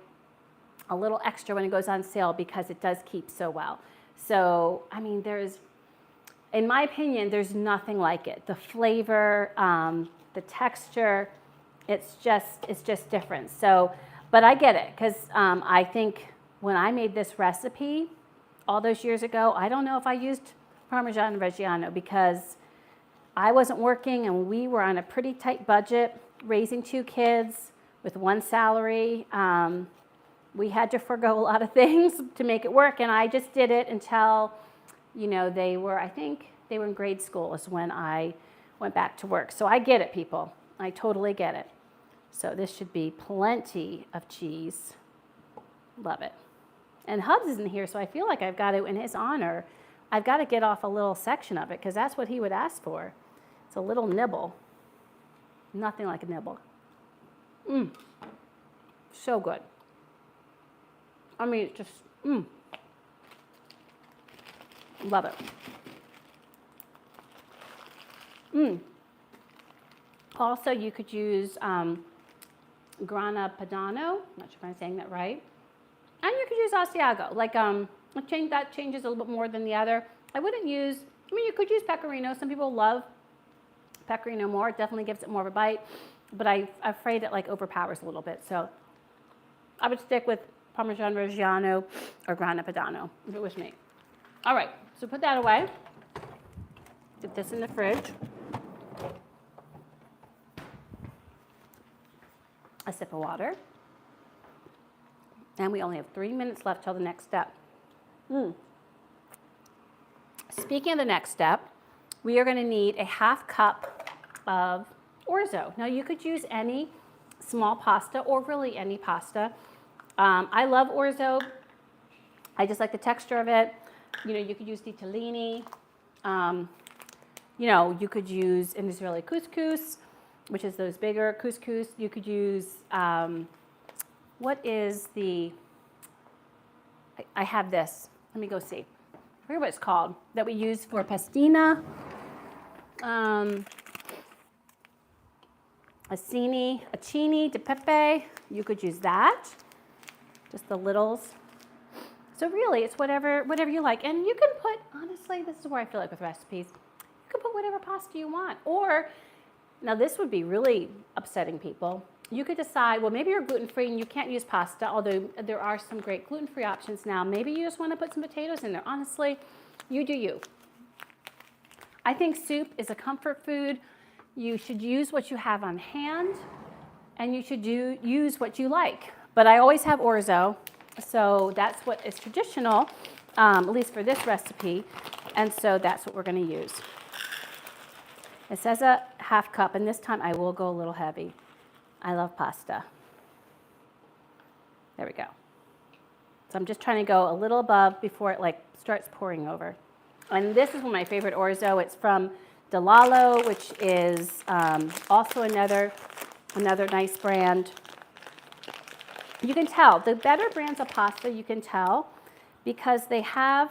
a little extra when it goes on sale because it does keep so well. So, I mean, in my opinion, there's nothing like it. The flavor, the texture, it's just different. So, but I get it, because I think when I made this recipe all those years ago, I don't know if I used Parmigiano-Reggiano because I wasn't working and we were on a pretty tight budget, raising 2 kids with 1 salary. We had to forgo a lot of things to make it work, and I just did it until, you know, I think they were in grade school is when I went back to work. So I get it, people. I totally get it. So this should be plenty of cheese. Love it. And Hubs isn't here, so I feel like I've got to, in his honor, I've got to get off a little section of it, because that's what he would ask for. It's a little nibble. Nothing like a nibble. So good. I mean, it's just, love it. Also, you could use grana padano, I'm not sure if I'm saying that right. And you could use Asiago, like That changes a little bit more than the other. I wouldn't use, I mean, you could use pecorino. Some people love pecorino more. It definitely gives it more of a bite, but I'm afraid it like overpowers a little bit. So I would stick with Parmigiano-Reggiano or Grana Padano if it was me. All right, so put that away. Get this in the fridge. A sip of water. And we only have 3 minutes left till the next step. Speaking of the next step, we are going to need a ½ cup of orzo. Now you could use any small pasta or really any pasta. I love orzo. I just like the texture of it. You know, you could use ditalini. You know, you could use an Israeli couscous, which is those bigger couscous. You could use, what is the, I have this. Let me go see. I forget what it's called, that we use for pastina. Acini di pepe. You could use that. Just the littles. So really, it's whatever you like. And you can put, honestly, this is where I feel like with recipes, you can put whatever pasta you want. Or, now this would be really upsetting people. You could decide, well, maybe you're gluten-free and you can't use pasta, although there are some great gluten-free options now. Maybe you just want to put some potatoes in there. Honestly, you do you. I think soup is a comfort food. You should use what you have on hand, and you should use what you like. But I always have orzo, so that's what is traditional, at least for this recipe, and so that's what we're going to use. It says a ½ cup, and this time I will go a little heavy. I love pasta. There we go. So I'm just trying to go a little above before it like starts pouring over. And this is one of my favorite orzo. It's from Delalo, which is also another nice brand. You can tell, the better brands of pasta, you can tell because they have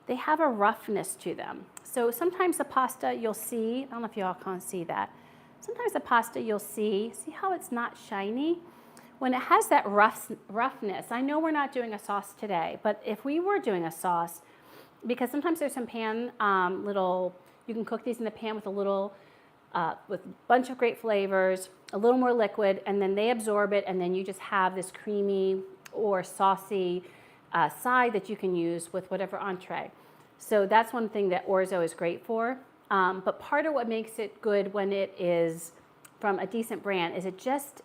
a roughness to them. So sometimes the pasta you'll see, I don't know if y'all can see that. Sometimes the pasta you'll see how it's not shiny? When it has that roughness, I know we're not doing a sauce today, but if we were doing a sauce, because sometimes there's some pan you can cook these in the pan with with a bunch of great flavors, a little more liquid, and then they absorb it, and then you just have this creamy or saucy side that you can use with whatever entree. So that's one thing that orzo is great for. But part of what makes it good when it is from a decent brand is it just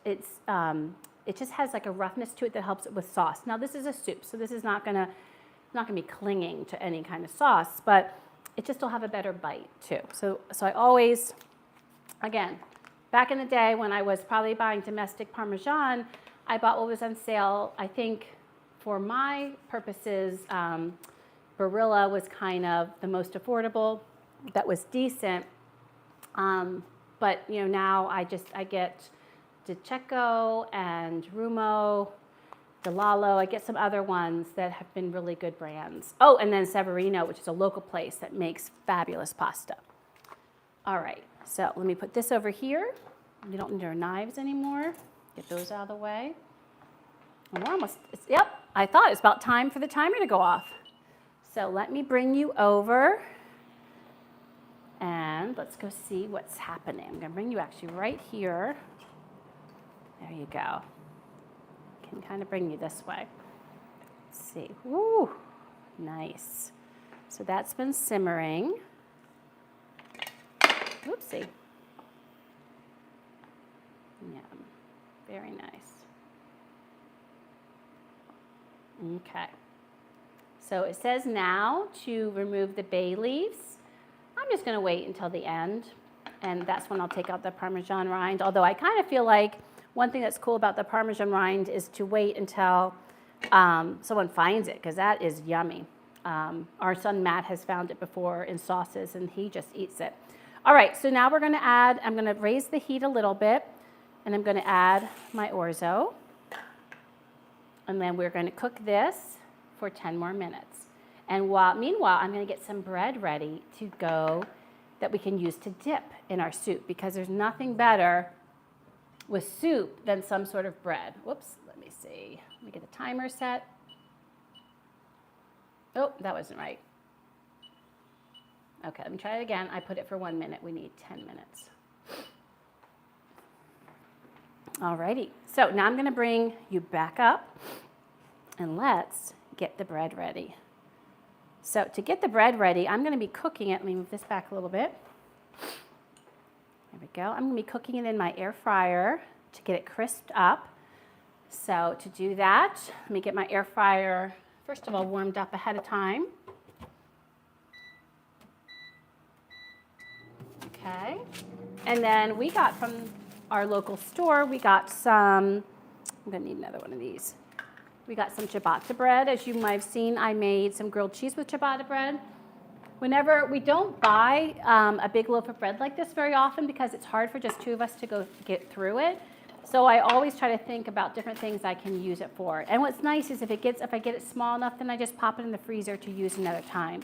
has like a roughness to it that helps it with sauce. Now this is a soup, so this is not gonna be clinging to any kind of sauce, but it just will have a better bite too. So I always, again, back in the day when I was probably buying domestic Parmesan, I bought what was on sale. I think for my purposes, Barilla was kind of the most affordable. That was decent, but you know, now I get DiCecco and Rumo, Delalo. I get some other ones that have been really good brands. Oh, and then Severino, which is a local place that makes fabulous pasta. All right, so let me put this over here. We don't need our knives anymore. Get those out of the way. And we're almost, yep, I thought it's about time for the timer to go off. So let me bring you over. And let's go see what's happening. I'm going to bring you actually right here. There you go. Can kind of bring you this way. Let's see. Woo, nice. So that's been simmering. Oopsie. Yeah, very nice. Okay. So it says now to remove the bay leaves. I'm just going to wait until the end, and that's when I'll take out the Parmesan rind. Although I kind of feel like one thing that's cool about the Parmesan rind is to wait until someone finds it, because that is yummy. Our son Matt has found it before in sauces, and he just eats it. All right, so now we're going to add, I'm going to raise the heat a little bit, and I'm going to add my orzo. And then we're going to cook this for 10 more minutes. And meanwhile, I'm going to get some bread ready to go that we can use to dip in our soup, because there's nothing better with soup than some sort of bread. Whoops, let me see. Let me get the timer set. Oh, that wasn't right. Okay, let me try it again. I put it for 1 minute. We need 10 minutes. Alrighty, so now I'm going to bring you back up and let's get the bread ready. So to get the bread ready, I'm going to be cooking it. Let me move this back a little bit. There we go. I'm going to be cooking it in my air fryer to get it crisped up. So to do that, let me get my air fryer, first of all, warmed up ahead of time. Okay. And then we got from our local store, we got some, I'm going to need another one of these. We got some ciabatta bread. As you might have seen, I made some grilled cheese with ciabatta bread. Whenever we don't buy a big loaf of bread like this very often because it's hard for just two of us to go get through it. So I always try to think about different things I can use it for. And what's nice is if I get it small enough, then I just pop it in the freezer to use another time,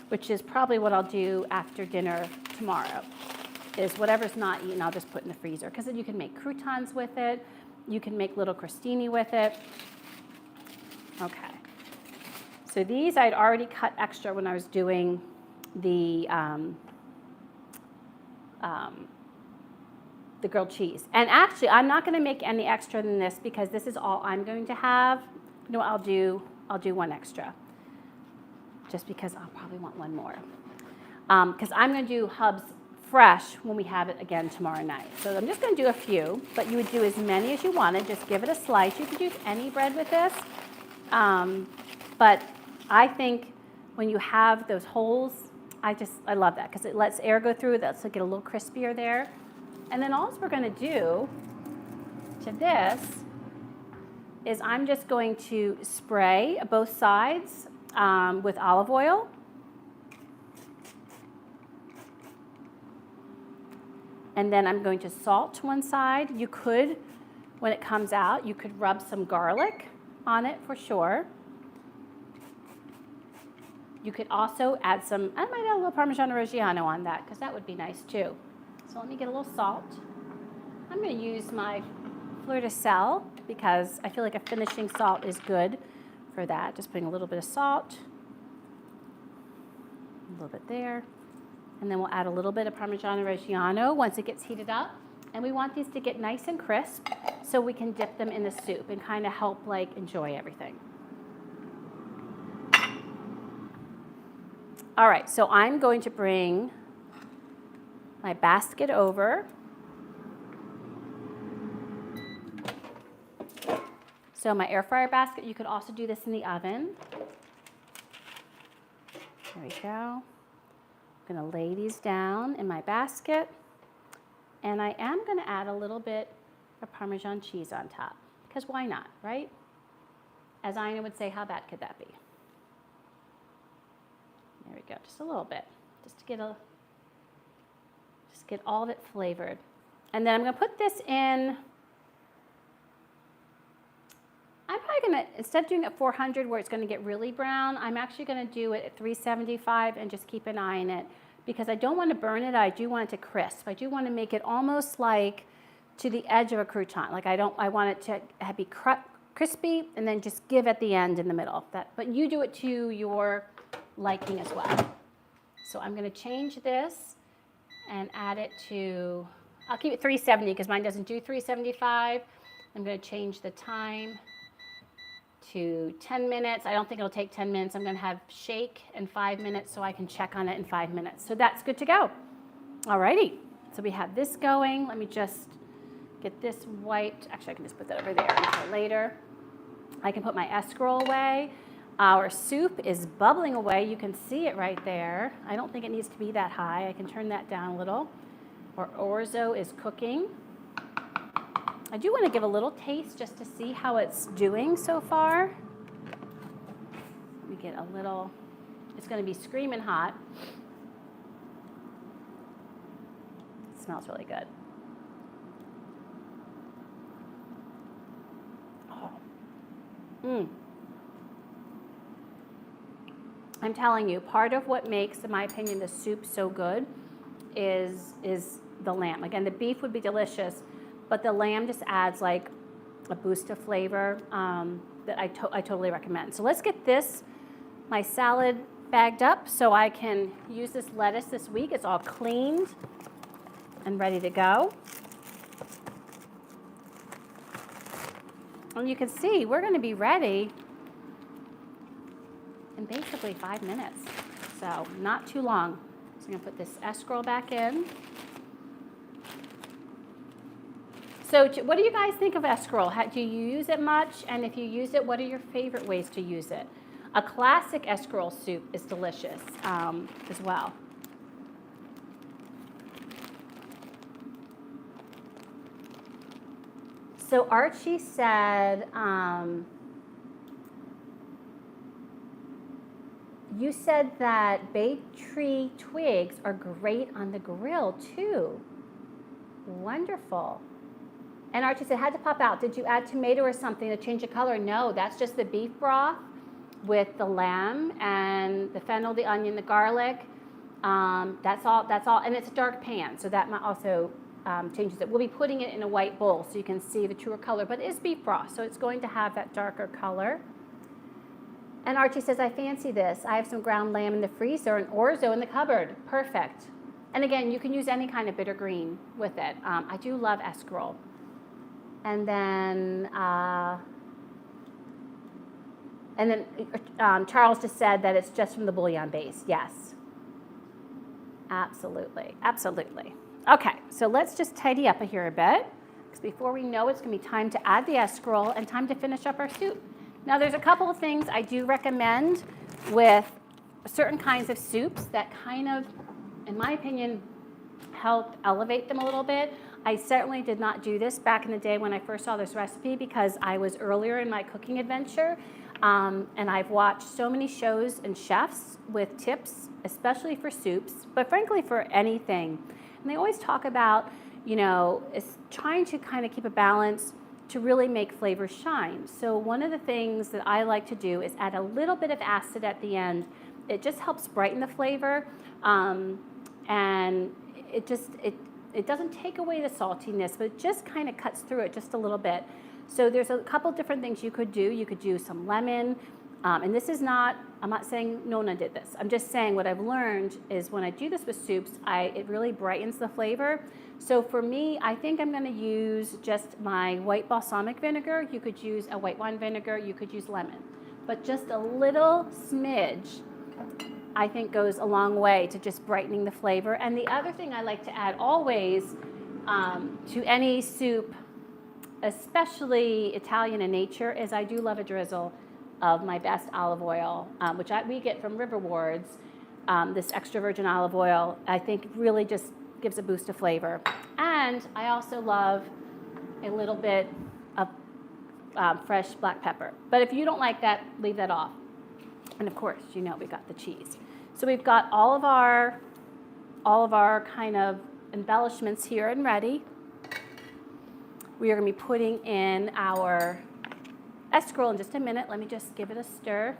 which is probably what I'll do after dinner tomorrow. Is whatever's not eaten, I'll just put in the freezer. Because then you can make croutons with it. You can make little crostini with it. Okay. So these I'd already cut extra when I was doing the grilled cheese. And actually, I'm not going to make any extra than this because this is all I'm going to have. No, I'll do one extra. Just because I'll probably want one more. Because I'm going to do Hubs fresh when we have it again tomorrow night. So I'm just going to do a few, but you would do as many as you wanted. Just give it a slice. You could use any bread with this. But I think when you have those holes, I love that because it lets air go through. That's to get a little crispier there. And then all we're going to do to this is I'm just going to spray both sides with olive oil. And then I'm going to salt one side. You could, when it comes out, you could rub some garlic on it for sure. You could also add some, I might add a little Parmigiano-Reggiano on that because that would be nice too. So let me get a little salt. I'm going to use my fleur de sel because I feel like a finishing salt is good for that. Just putting a little bit of salt, a little bit there. And then we'll add a little bit of Parmigiano-Reggiano once it gets heated up. And we want these to get nice and crisp so we can dip them in the soup and kind of help enjoy everything. All right, so I'm going to bring my basket over. So my air fryer basket, you could also do this in the oven. There we go. I'm going to lay these down in my basket, and I am going to add a little bit of Parmesan cheese on top, because why not, right? As Ina would say, how bad could that be? There we go, just a little bit, just to get all of it flavored. And then I'm going to put this in. I'm probably going to, instead of doing it at 400 where it's going to get really brown, I'm actually going to do it at 375 and just keep an eye on it because I don't want to burn it. I do want it to crisp. I do want to make it almost like to the edge of a crouton. I want it to be crispy and then just give at the end in the middle. But you do it to your liking as well. So I'm going to change this and add it to, I'll keep it 370 because mine doesn't do 375. I'm going to change the time to 10 minutes. I don't think it'll take 10 minutes. I'm going to have shake in 5 minutes so I can check on it in 5 minutes. So that's good to go. Alrighty, so we have this going. Let me just get this white. Actually, I can just put that over there until later. I can put my escarole away. Our soup is bubbling away. You can see it right there. I don't think it needs to be that high. I can turn that down a little. Our orzo is cooking. I do want to give a little taste just to see how it's doing so far. Let me get a little, it's going to be screaming hot. It smells really good. Oh. I'm telling you, part of what makes, in my opinion, the soup so good is the lamb. Again, the beef would be delicious, but the lamb just adds like a boost of flavor that I totally recommend. So let's get this my salad bagged up so I can use this lettuce this week. It's all cleaned and ready to go. And you can see we're going to be ready in basically 5 minutes. So not too long. So I'm going to put this escarole back in. So what do you guys think of escarole? Do you use it much? And if you use it, what are your favorite ways to use it? A classic escarole soup is delicious as well. So Archie said, you said that bay tree twigs are great on the grill too. Wonderful. And Archie said, had to pop out. Did you add tomato or something to change the color? No, that's just the beef broth with the lamb and the fennel, the onion, the garlic. That's all. And it's a dark pan, so that might also changes it. We'll be putting it in a white bowl so you can see the truer color, but it is beef broth, so it's going to have that darker color. And Archie says, I fancy this. I have some ground lamb in the freezer and orzo in the cupboard. Perfect. And again, you can use any kind of bitter green with it. I do love escarole. And then Charles just said that it's just from the bouillon base. Yes. Absolutely. Absolutely. Okay, so let's just tidy up here a bit, because before we know it's going to be time to add the escarole and time to finish up our soup. Now, there's a couple of things I do recommend with certain kinds of soups that kind of, in my opinion, help elevate them a little bit. I certainly did not do this back in the day when I first saw this recipe because I was earlier in my cooking adventure. And I've watched so many shows and chefs with tips, especially for soups, but frankly for anything. And they always talk about, trying to kind of keep a balance to really make flavors shine. So one of the things that I like to do is add a little bit of acid at the end. It just helps brighten the flavor, and it doesn't take away the saltiness, but it just kind of cuts through it just a little bit. So there's a couple different things you could do. You could do some lemon, and this is not, I'm not saying Nonna did this. I'm just saying what I've learned is when I do this with soups, it really brightens the flavor. So for me, I think I'm going to use just my white balsamic vinegar. You could use a white wine vinegar. You could use lemon. But just a little smidge, I think, goes a long way to just brightening the flavor. And the other thing I like to add always to any soup, especially Italian in nature, is I do love a drizzle of my best olive oil, which we get from River Wards. This extra virgin olive oil, I think, really just gives a boost of flavor. And I also love a little bit of fresh black pepper. But if you don't like that, leave that off. And of course, we got the cheese. So we've got all of our kind of embellishments here and ready. We are going to be putting in our escarole in just a minute. Let me just give it a stir.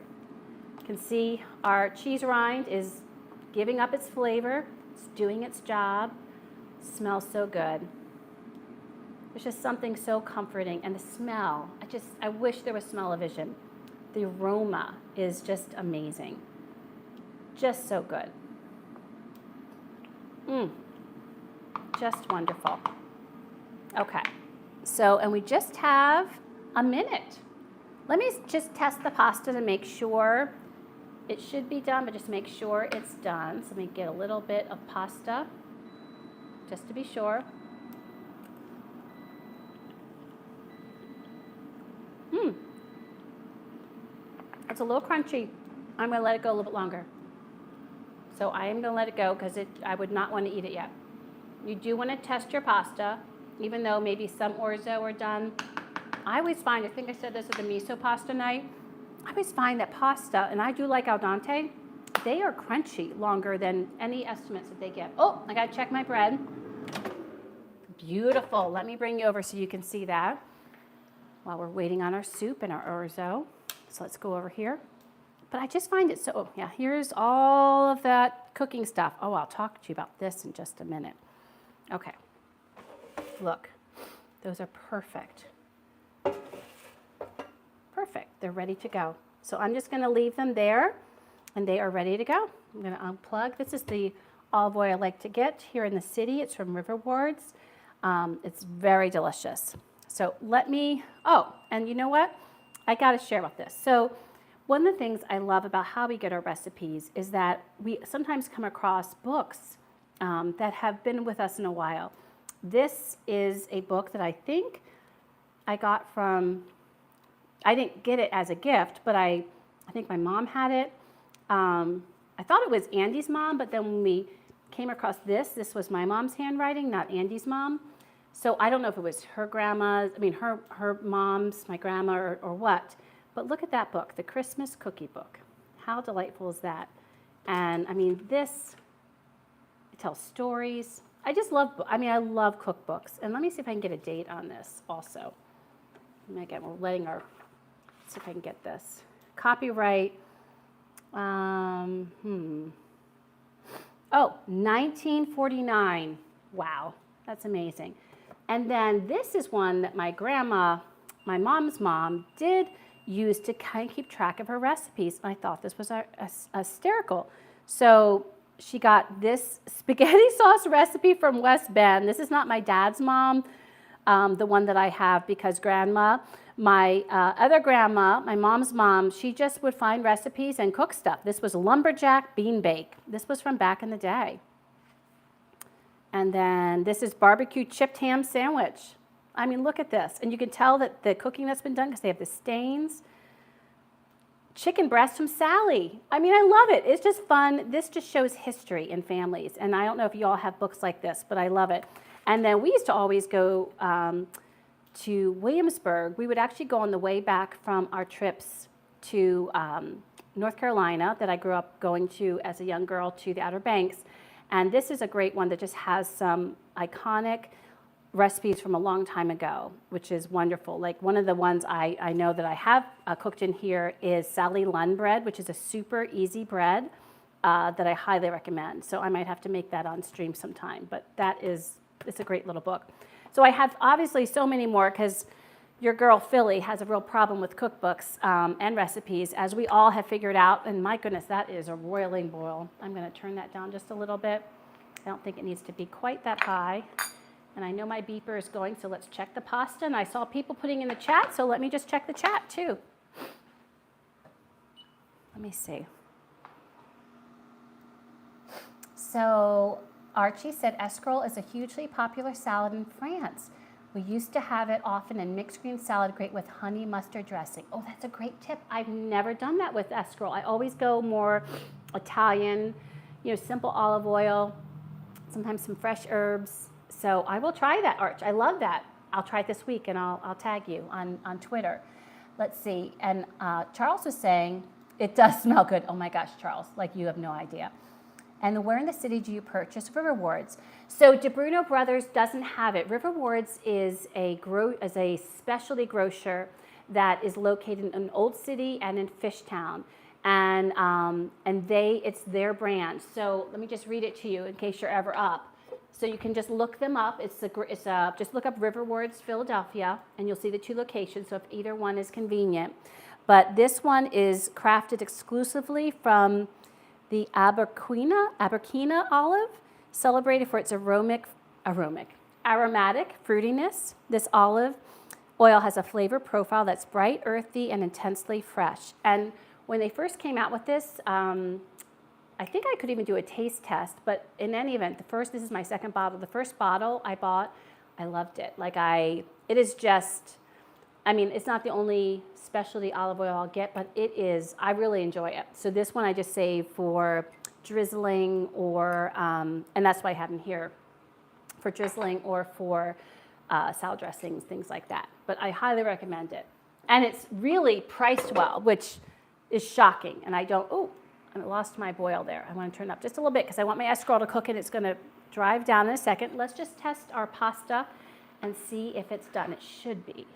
You can see our cheese rind is giving up its flavor. It's doing its job. It smells so good. There's just something so comforting. And the smell, I wish there was smell-o-vision. The aroma is just amazing. Just so good. Just wonderful. Okay. So, and we just have a minute. Let me just test the pasta to make sure it should be done, but just make sure it's done. So let me get a little bit of pasta, just to be sure. It's a little crunchy. I'm going to let it go a little bit longer. So I am going to let it go because I would not want to eat it yet. You do want to test your pasta, even though maybe some orzo are done. I always find, I think I said this at the miso pasta night, I always find that pasta, and I do like al dente, they are crunchy longer than any estimates that they give. Oh, I got to check my bread. Beautiful. Let me bring you over so you can see that while we're waiting on our soup and our orzo. So let's go over here. But I just find it so, oh yeah, here's all of that cooking stuff. Oh, I'll talk to you about this in just a minute. Okay. Look, those are perfect. Perfect. They're ready to go. So I'm just going to leave them there and they are ready to go. I'm going to unplug. This is the olive oil I like to get here in the city. It's from Riverwards. It's very delicious. So let me, oh, and you know what? I got to share about this. So one of the things I love about how we get our recipes is that we sometimes come across books that have been with us in a while. This is a book that I think I got from, I didn't get it as a gift, but I think my mom had it. I thought it was Andy's mom, but then when we came across this was my mom's handwriting, not Andy's mom. So I don't know if it was her grandma's, I mean her mom's, my grandma, or what. But look at that book, the Christmas Cookie Book. How delightful is that? And I mean, this, it tells stories. I just love, I love cookbooks. And let me see if I can get a date on this also. And again, we're letting our, let's see if I can get this. Copyright, oh, 1949. Wow, that's amazing. And then this is one that my grandma, my mom's mom, did use to kind of keep track of her recipes. And I thought this was hysterical. So she got this spaghetti sauce recipe from West Bend. This is not my dad's mom, the one that I have, because grandma, my other grandma, my mom's mom, she just would find recipes and cook stuff. This was lumberjack bean bake. This was from back in the day. And then this is barbecue chipped ham sandwich. I mean, look at this. And you can tell that the cooking that's been done because they have the stains. Chicken breast from Sally. I mean, I love it. It's just fun. This just shows history in families. And I don't know if you all have books like this, but I love it. And then we used to always go to Williamsburg. We would actually go on the way back from our trips to North Carolina that I grew up going to as a young girl, to the Outer Banks. And this is a great one that just has some iconic recipes from a long time ago, which is wonderful. Like one of the ones I know that I have cooked in here is Sally Lunn bread, which is a super easy bread that I highly recommend. So I might have to make that on stream sometime, but it's a great little book. So I have obviously so many more because your girl Philly has a real problem with cookbooks and recipes, as we all have figured out. And my goodness, that is a roiling boil. I'm going to turn that down just a little bit. I don't think it needs to be quite that high. And I know my beeper is going, so let's check the pasta. And I saw people putting in the chat, so let me just check the chat too. Let me see. So Archie said escarole is a hugely popular salad in France. We used to have it often in mixed green salad, great with honey mustard dressing. Oh, that's a great tip. I've never done that with escarole. I always go more Italian, simple olive oil, sometimes some fresh herbs. So I will try that, Arch. I love that. I'll try it this week, and I'll tag you on Twitter. Let's see. And Charles was saying, it does smell good. Oh my gosh, Charles, like you have no idea. And where in the city do you purchase Riverwards? So DeBruno Brothers doesn't have it. Riverwards is a specialty grocer that is located in Old City and in Fishtown. And it's their brand. So let me just read it to you in case you're ever up. So you can just look them up. Just look up Riverwards Philadelphia, and you'll see the two locations, so if either one is convenient. But this one is crafted exclusively from the Aberquina olive, celebrated for its aromatic fruitiness. This olive oil has a flavor profile that's bright, earthy, and intensely fresh. And when they first came out with this, I think I could even do a taste test, but in any event, this is my second bottle. The first bottle I bought, I loved it. It is just, it's not the only specialty olive oil I'll get, but I really enjoy it. So this one I just save for drizzling and that's why I have them here, for drizzling or for salad dressings, things like that. But I highly recommend it. And it's really priced well, which is shocking. And I lost my boil there. I want to turn it up just a little bit because I want my escarole to cook, and it's going to drive down in a second. Let's just test our pasta and see if it's done. It should be.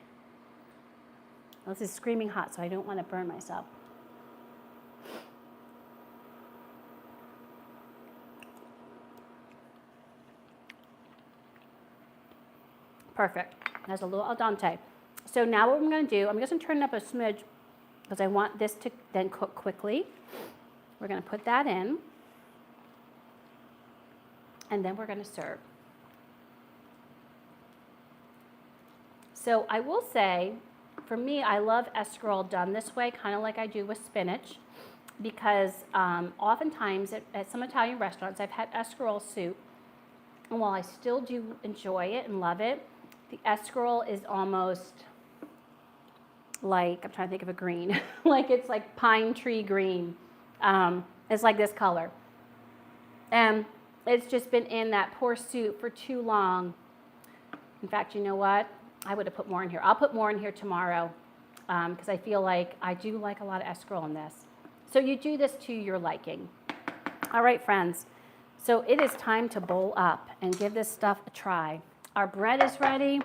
Well, this is screaming hot, so I don't want to burn myself. Perfect. That's a little al dente. So now what I'm going to do, I'm just going to turn it up a smidge because I want this to then cook quickly. We're going to put that in, and then we're going to serve. So I will say, for me, I love escarole done this way, kind of like I do with spinach, because oftentimes at some Italian restaurants, I've had escarole soup, and while I still do enjoy it and love it, the escarole is almost like, I'm trying to think of a green, like it's like pine tree green. It's like this color. And it's just been in that poor soup for too long. In fact, you know what? I would have put more in here. I'll put more in here tomorrow because I feel like I do like a lot of escarole in this. So you do this to your liking. All right, friends. So it is time to bowl up and give this stuff a try. Our bread is ready.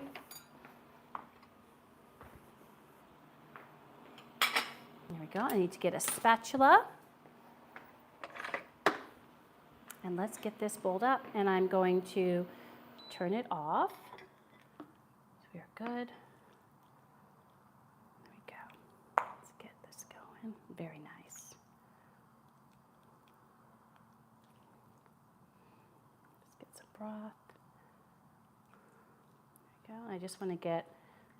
There we go. I need to get a spatula. And let's get this bowled up. And I'm going to turn it off. So we're good. There we go. Let's get this going. Very nice. Let's get some broth. There we go. I just want to get,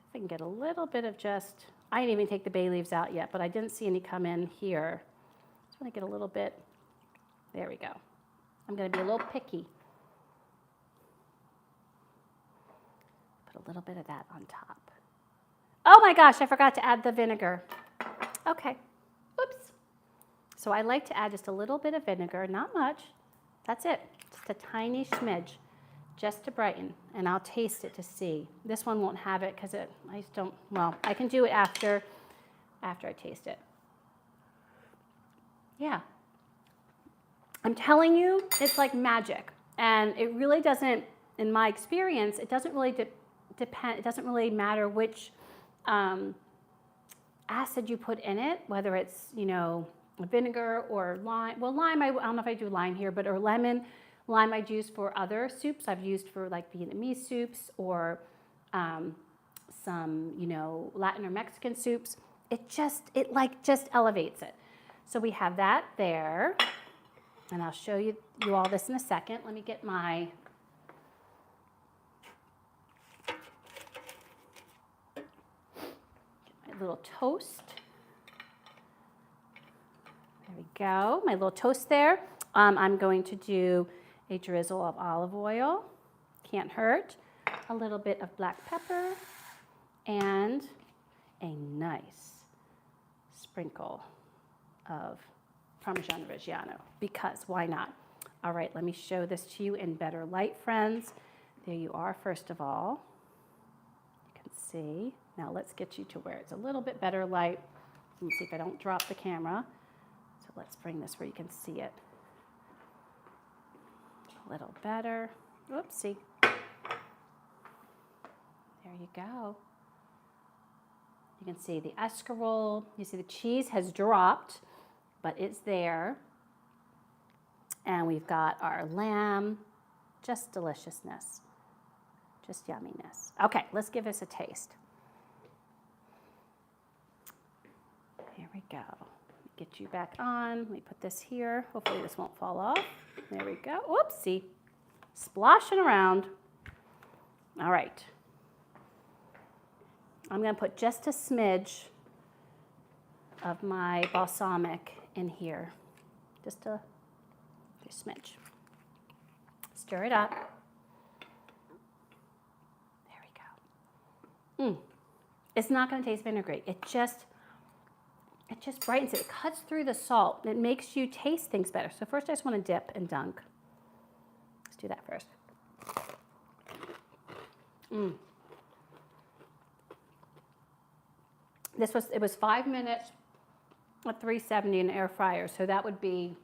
if I can get a little bit of just, I didn't even take the bay leaves out yet, but I didn't see any come in here. Just want to get a little bit, there we go. I'm going to be a little picky. Put a little bit of that on top. Oh my gosh, I forgot to add the vinegar. Okay, oops. So I like to add just a little bit of vinegar, not much. That's it, just a tiny smidge, just to brighten. And I'll taste it to see. This one won't have it because I just don't, well, I can do it after I taste it. Yeah. I'm telling you, it's like magic. And it really doesn't, in my experience, it doesn't really depend, it doesn't really matter which acid you put in it, whether it's, you know, vinegar or lime. Well, lime, I don't know if I do lime here, but or lemon. Lime I've used for other soups. I've used for like Vietnamese soups or some, you know, Latin or Mexican soups. It just elevates it. So we have that there. And I'll show you all this in a second. Let me get my little toast. There we go, my little toast there. I'm going to do a drizzle of olive oil, can't hurt, a little bit of black pepper, and a nice sprinkle of Parmigiano-Reggiano, because why not? All right, let me show this to you in better light, friends. There you are, first of all. You can see. Now let's get you to where it's a little bit better light. Let me see if I don't drop the camera. So let's bring this where you can see it. A little better. Whoopsie. There you go. You can see the escarole. You see the cheese has dropped, but it's there. And we've got our lamb. Just deliciousness. Just yumminess. Okay, let's give this a taste. Here we go. Get you back on. Let me put this here. Hopefully this won't fall off. There we go. Whoopsie. Splashing around. All right. I'm going to put just a smidge of my balsamic in here. Just a smidge. Stir it up. There we go. It's not going to taste vinegary. It just brightens it. It cuts through the salt. And it makes you taste things better. So first I just want to dip and dunk. Let's do that first. It was 5 minutes at 370 in an air fryer. So that would be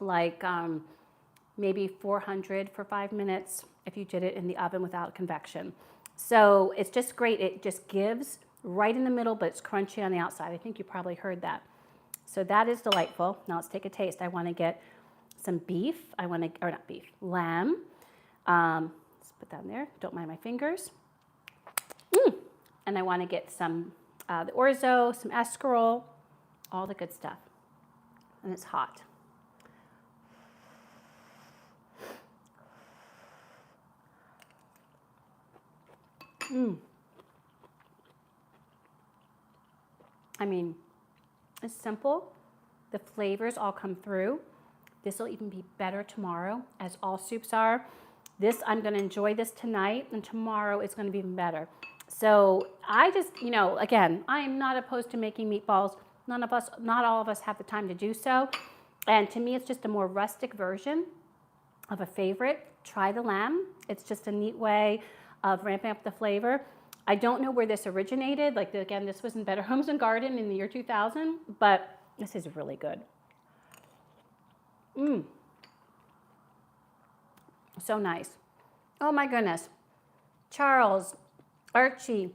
like maybe 400 for 5 minutes if you did it in the oven without convection. So it's just great. It just gives right in the middle, but it's crunchy on the outside. I think you probably heard that. So that is delightful. Now let's take a taste. I want to get some beef. Lamb. Let's put that in there. Don't mind my fingers. And I want to get some the orzo, some escarole, all the good stuff. and it's hot. I mean, it's simple. The flavors all come through. This will even be better tomorrow, as all soups are. This, I'm gonna enjoy this tonight, and tomorrow it's gonna be even better. So I just, you know, again, I am not opposed to making meatballs. Not all of us have the time to do so. And to me, it's just a more rustic version of a favorite. Try the lamb. It's just a neat way of ramping up the flavor. I don't know where this originated. Like, again, this was in Better Homes and Garden in the year 2000, but this is really good. So nice. Oh my goodness. Charles, Archie,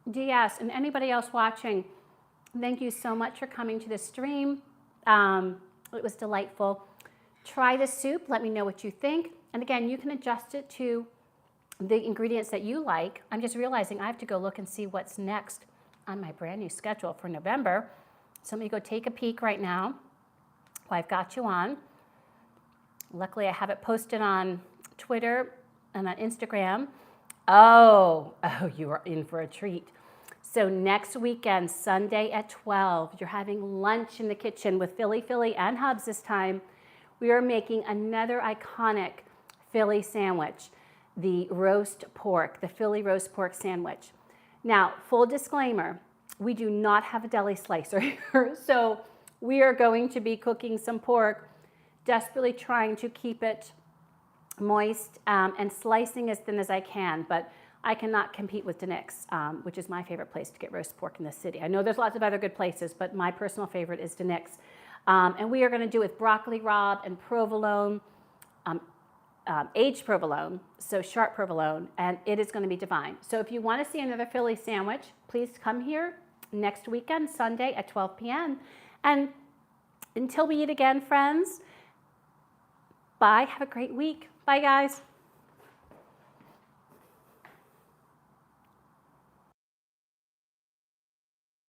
DS, and anybody else watching, thank you so much for coming to this stream. It was delightful. Try the soup. Let me know what you think. And again, you can adjust it to the ingredients that you like. I'm just realizing I have to go look and see what's next on my brand new schedule for November. So let me go take a peek right now while I've got you on. Luckily, I have it posted on Twitter and on Instagram. Oh, you are in for a treat. So next weekend, Sunday at 12, you're having lunch in the kitchen with Philly and Hubs this time. We are making another iconic Philly sandwich, the roast pork, the Philly roast pork sandwich. Now, full disclaimer, we do not have a deli slicer here, so we are going to be cooking some pork, desperately trying to keep it moist and slicing as thin as I can, but I cannot compete with Denick's, which is my favorite place to get roast pork in the city. I know there's lots of other good places, but my personal favorite is Denick's. And we are going to do it with broccoli rabe and provolone, aged provolone, so sharp provolone, and it is going to be divine. So if you want to see another Philly sandwich, please come here next weekend, Sunday at 12 p.m. And until we eat again, friends, bye. Have a great week. Bye, guys.